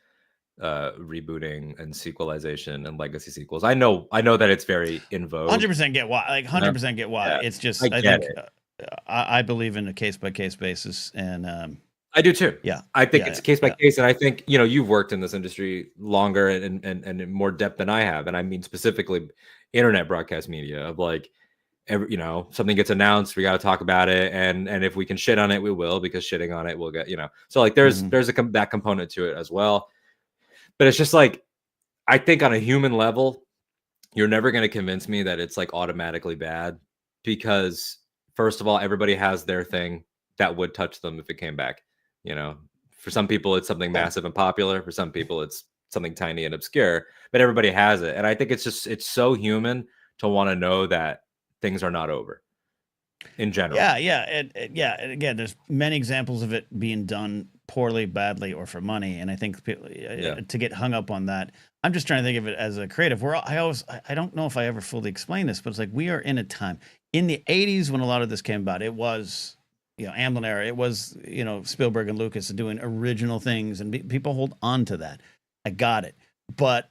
rebooting and sequelization and legacy sequels. I know that it's very in vogue. 100% get why. Like 100% get why. Yeah. It's just I think I believe in a case by case basis, and I do too. Yeah, I think it's case by case, and I think you've worked in this industry longer and in more depth than I have, and I mean specifically internet broadcast media. Of like, something gets announced, we got to talk about it, and if we can shit on it, we will, because shitting on it will get So like, there's that component to it as well, but it's just like, I think on a human level, you're never going to convince me that it's like automatically bad, because first of all, everybody has their thing that would touch them if it came back. For some people, it's something massive and popular. For some people, it's something tiny and obscure, but everybody has it. And I think it's so human to want to know that things are not over in general. Yeah. And again, there's many examples of it being done poorly, badly, or for money. And I think to get hung up on that, I'm just trying to think of it as a creative. I don't know if I ever fully explained this, but it's like, we are in a time in the 80s when a lot of this came about. It was Amblin era. It was, Spielberg and Lucas doing original things, and people hold on to that. I got it. But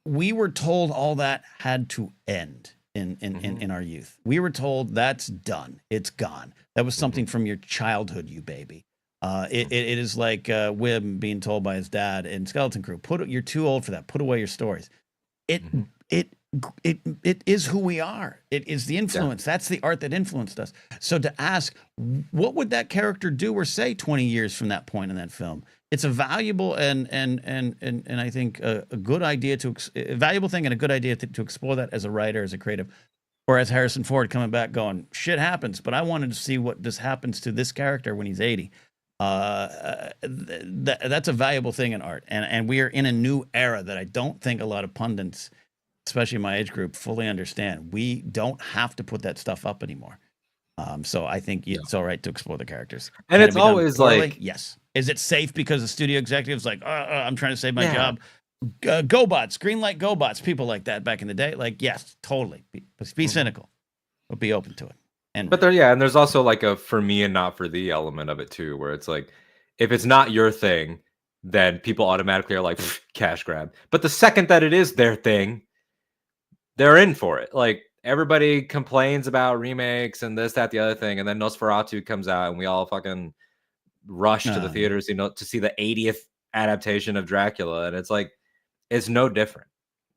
we were told all that had to end in our youth. We were told that's done. It's gone. That was something from your childhood, you baby. It is like Wim being told by his dad in Skeleton Crew, you're too old for that. Put away your stories. It is who we are. It is the influence. Yeah. That's the art that influenced us. So to ask, what would that character do or say 20 years from that point in that film? It's a valuable and I think a good idea a valuable thing and a good idea to explore that as a writer, as a creative, or as Harrison Ford coming back going, shit happens, but I wanted to see what this happens to this character when he's 80. That's a valuable thing in art, and we are in a new era that I don't think a lot of pundits, especially my age group, fully understand. We don't have to put that stuff up anymore. So I think it's all right to explore the characters. And it's always like, yes. Is it safe because the studio executive's like, I'm trying to save my job? GoBots, greenlight GoBots, people like that back in the day. Like, yes, totally. Be cynical, but be open to it. And there's also like a for me and not for thee element of it too, where it's like, if it's not your thing, then people automatically are like, cash grab. But the second that it is their thing, they're in for it. Like, everybody complains about remakes and this, that, the other thing, and then Nosferatu comes out, and we all fucking rush to the theaters, to see the 80th adaptation of Dracula, and it's like, it's no different.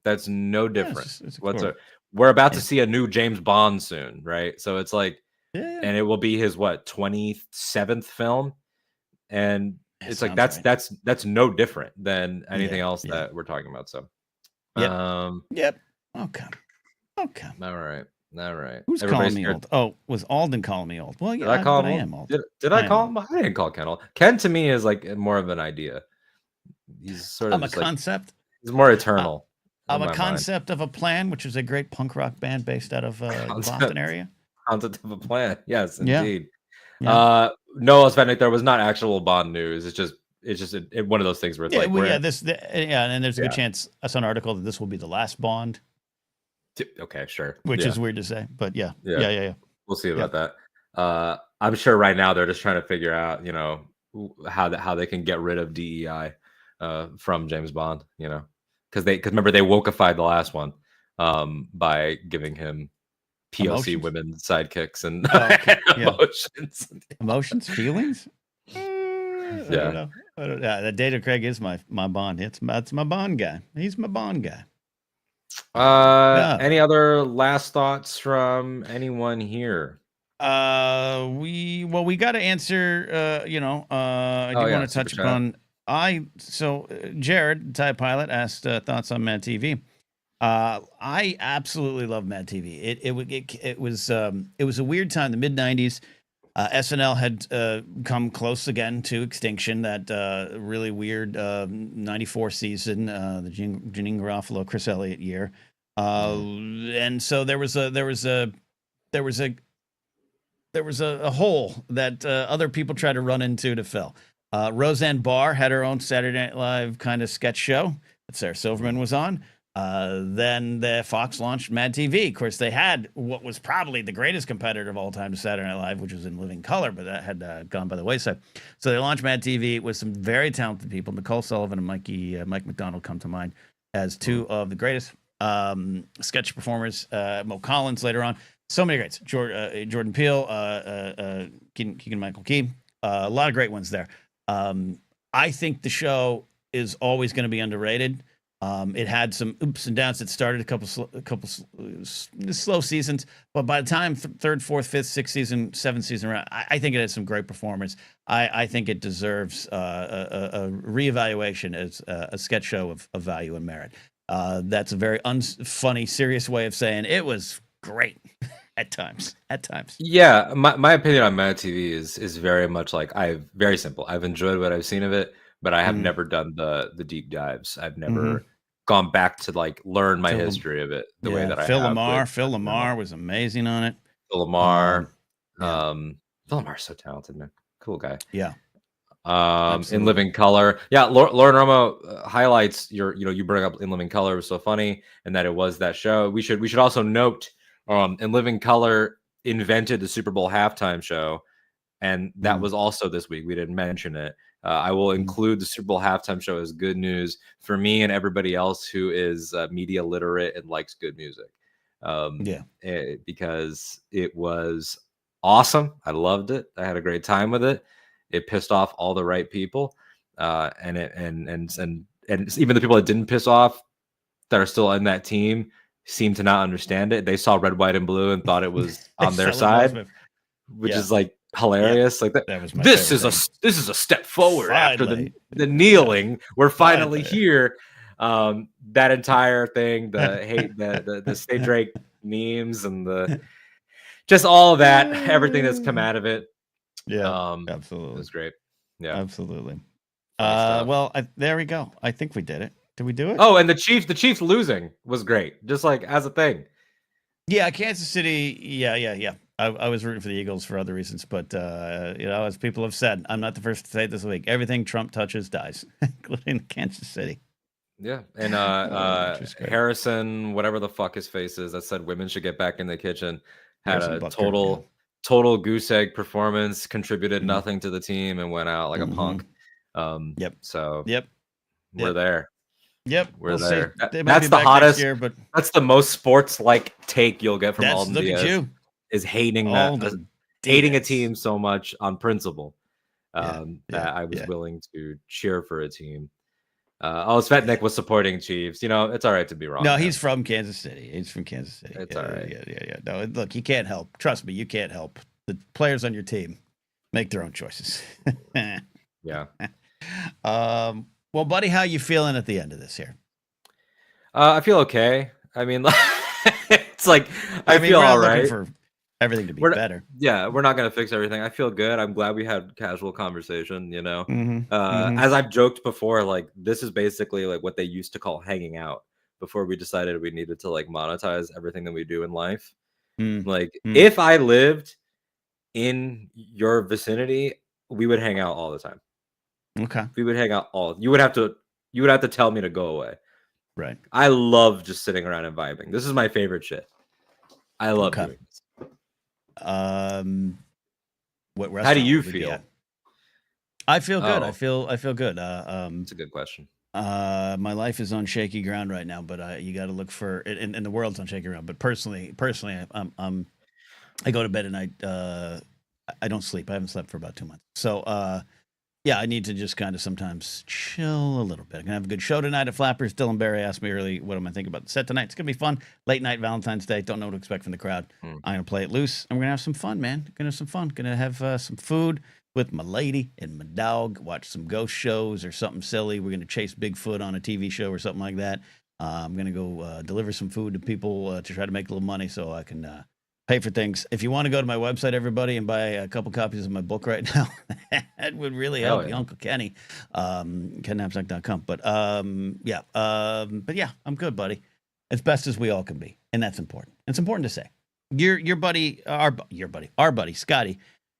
That's no different. We're about to see a new James Bond soon, right? So it's like, and it will be his 27th film, and it's like that's no different than anything else that we're talking about. So, Okay. All right. Who's calling me old? Oh, was Alden calling me old? Well, yeah, did I call him? I am old. Did I call him? I didn't call Ken old. Ken to me is like more of an idea. He's sort of a concept. He's more eternal. I'm a concept of a plan, which is a great punk rock band based out of Boston area. Concept of a plan, yes, indeed. No, Svetnik, there was not actual Bond news. It's just one of those things where it's and there's a good chance I saw an article that this will be the last Bond. Okay, sure. Which is weird to say, but yeah. We'll see about that. I'm sure right now they're just trying to figure out, how they can get rid of DEI from James Bond, because remember they wokeified the last one by giving him POC Emotions? women sidekicks and Oh, okay. Yeah. emotions. Emotions, feelings. I don't Yeah. know. That Data Craig is my Bond. That's my Bond guy. He's my Bond guy. Yeah. Any other last thoughts from anyone here? We got to answer. I do want to Super touch chat. upon. Jared Thai Pilot asked thoughts on Mad TV. I absolutely love Mad TV. It was a weird time, the mid '90s. SNL had come close again to extinction. That really weird '94 season, the Janine Garofalo, Chris Elliott year, and so there was a hole that other people tried to run into to fill. Roseanne Barr had her own Saturday Night Live kind of sketch show that Sarah Silverman was on. Then the Fox launched Mad TV. Of course, they had what was probably the greatest competitor of all time to Saturday Night Live, which was In Living Color, but that had gone by the wayside. So they launched Mad TV with some very talented people. Nicole Sullivan and Mike McDonald come to mind as two of the greatest sketch performers. Mo Collins later on. So many greats. Jordan Peele, Keegan Michael Key. A lot of great ones there. I think the show is always going to be underrated. It had some oops and downs. It started a couple slow seasons, but by the time third, fourth, fifth, sixth season, seventh season around, I think it had some great performers. I think it deserves a reevaluation as a sketch show of value and merit. That's a very unfunny, serious way of saying it was great at times. Yeah, my opinion on Mad TV is very much like very simple. I've enjoyed what I've seen of it, but I have never done the deep dives. I've never gone back to like learn my history of it the way that I Phil have. Lamar was amazing on it. Phil Lamar, Phil Lamar's so talented, man. Cool guy. Yeah. In Living Color. Yeah, Lauren Romo highlights you bring up In Living Color was so funny, and that it was that show. We should also note In Living Color invented the Super Bowl halftime show, and that was also this week. We didn't mention it. I will include the Super Bowl halftime show as good news for me and everybody else who is media literate and likes good music. Because it was awesome. I loved it. I had a great time with it. It pissed off all the right people, and even the people that didn't piss off that are still in that team seem to not understand it. They saw red, white, and blue and thought it was on their side, which is like hilarious. Like that was my this is a step forward finally. after the kneeling. We're finally here. That entire thing, the hate, the Stay Drake memes, and the just all of that, everything that's come out of it. Absolutely, it was great. Yeah, absolutely. Well, there we go. I think we did it. Did we do it? Oh, and the Chiefs losing was great, just like as a thing. Yeah, Kansas City. Yeah. I was rooting for the Eagles for other reasons, but as people have said, I'm not the first to say it this week. Everything Trump touches dies, including Kansas City. Yeah, and Harrison, whatever the fuck his face is, that said women should get back in the kitchen, had a total goose egg performance, contributed nothing to the team, and went out like a punk. So we're there. We're there. That's the hottest year, but that's the most sports-like take you'll get from Alden Diaz. Is hating hating a team so much on principle that I was willing to cheer for a team. Svetnik was supporting Chiefs. It's all right to be wrong. No, he's from Kansas City. He's from Kansas City. It's all right. Yeah. No, look, you can't help. Trust me, you can't help. The players on your team make their own choices. Yeah. Well, buddy, how you feeling at the end of this here? I feel okay. I mean, it's like I feel all right. For everything to be better. Yeah, we're not gonna fix everything. I feel good. I'm glad we had casual conversation. As I've joked before, like this is basically like what they used to call hanging out before we decided we needed to like monetize everything that we do in life. If I lived in your vicinity, we would hang out all the time. Okay, we would hang out you would have to tell me to go away. Right. I love just sitting around and vibing. This is my favorite shit. I love doing this. what restaurant How do you would we be feel? at? I feel good. I Oh, feel good. that's a good question. My life is on shaky ground right now, but you got to look for it, and the world's on shaky ground. But personally, I go to bed at night. I don't sleep. I haven't slept for about 2 months. So, yeah, I need to just kind of sometimes chill a little bit. I'm gonna have a good show tonight at Flappers. Dylan Barry asked me early, what am I thinking about the set tonight? It's gonna be fun. Late night Valentine's Day. Don't know what to expect from the crowd. Mm. I'm gonna play it loose, and we're gonna have some fun, man. Gonna have some fun. Gonna have some food with my lady and my dog. Watch some ghost shows or something silly. We're gonna chase Bigfoot on a TV show or something like that. I'm gonna go deliver some food to people to try to make a little money so I can pay for things. If you want to go to my website, everybody, and buy a couple copies of my book right now, that would really help you, Uncle Kenny. KenNapzok.com. But yeah, I'm good, buddy. As best as we all can be, and that's important. It's important to say. Your buddy, our buddy, Scotty,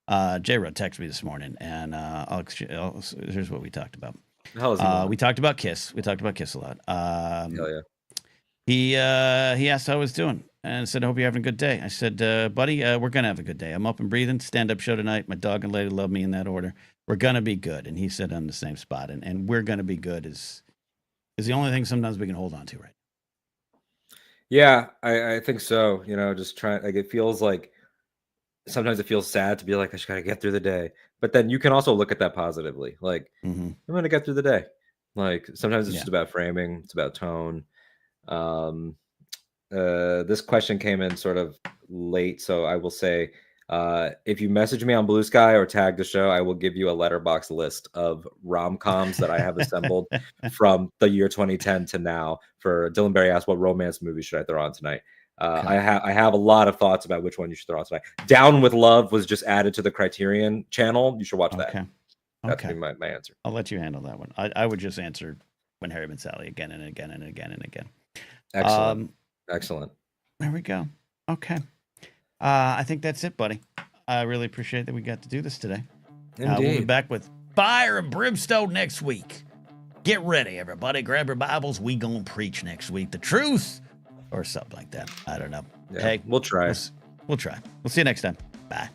J-Rod texted me this morning, and here's what we talked about. How is he We talked about Kiss. We talked about Kiss a lot. Hell yeah. He asked how I was doing and said, I hope you're having a good day. I said, buddy, we're going to have a good day. I'm up and breathing. Stand-up show tonight. My dog and lady love me in that order. We're going to be good. And he said on the same spot. And we're going to be good is the only thing sometimes we can hold on to, right? Yeah, I think so. You know, just trying, like, it feels like sometimes it feels sad to be like, I just got to get through the day. But then you can also look at that positively. Like, I'm going to get through the day. Like, sometimes it's just about framing. It's about tone. This question came in sort of late, so I will say, if you message me on Blue Sky or tag the show, I will give you a letterbox list of rom-coms that I have assembled from the year 2010 to now. For Dylan Barry asked, what romance movie should I throw on tonight? I have a lot of thoughts about which one you should throw on tonight. Down with Love was just added to the Criterion channel. You should watch that. That's my answer. I'll let you handle that one. I would just answer When Harry Met Sally again and again and again and again. Excellent. Excellent. There we go. Okay. I think that's it, buddy. I really appreciate that we got to do this today. We'll be back with Fire and Brimstone next week. Get ready, everybody. Grab your Bibles. We gonna preach next week. The truth or something like that. I don't know. Yeah, hey, we'll try. We'll try. We'll see you next time. Bye.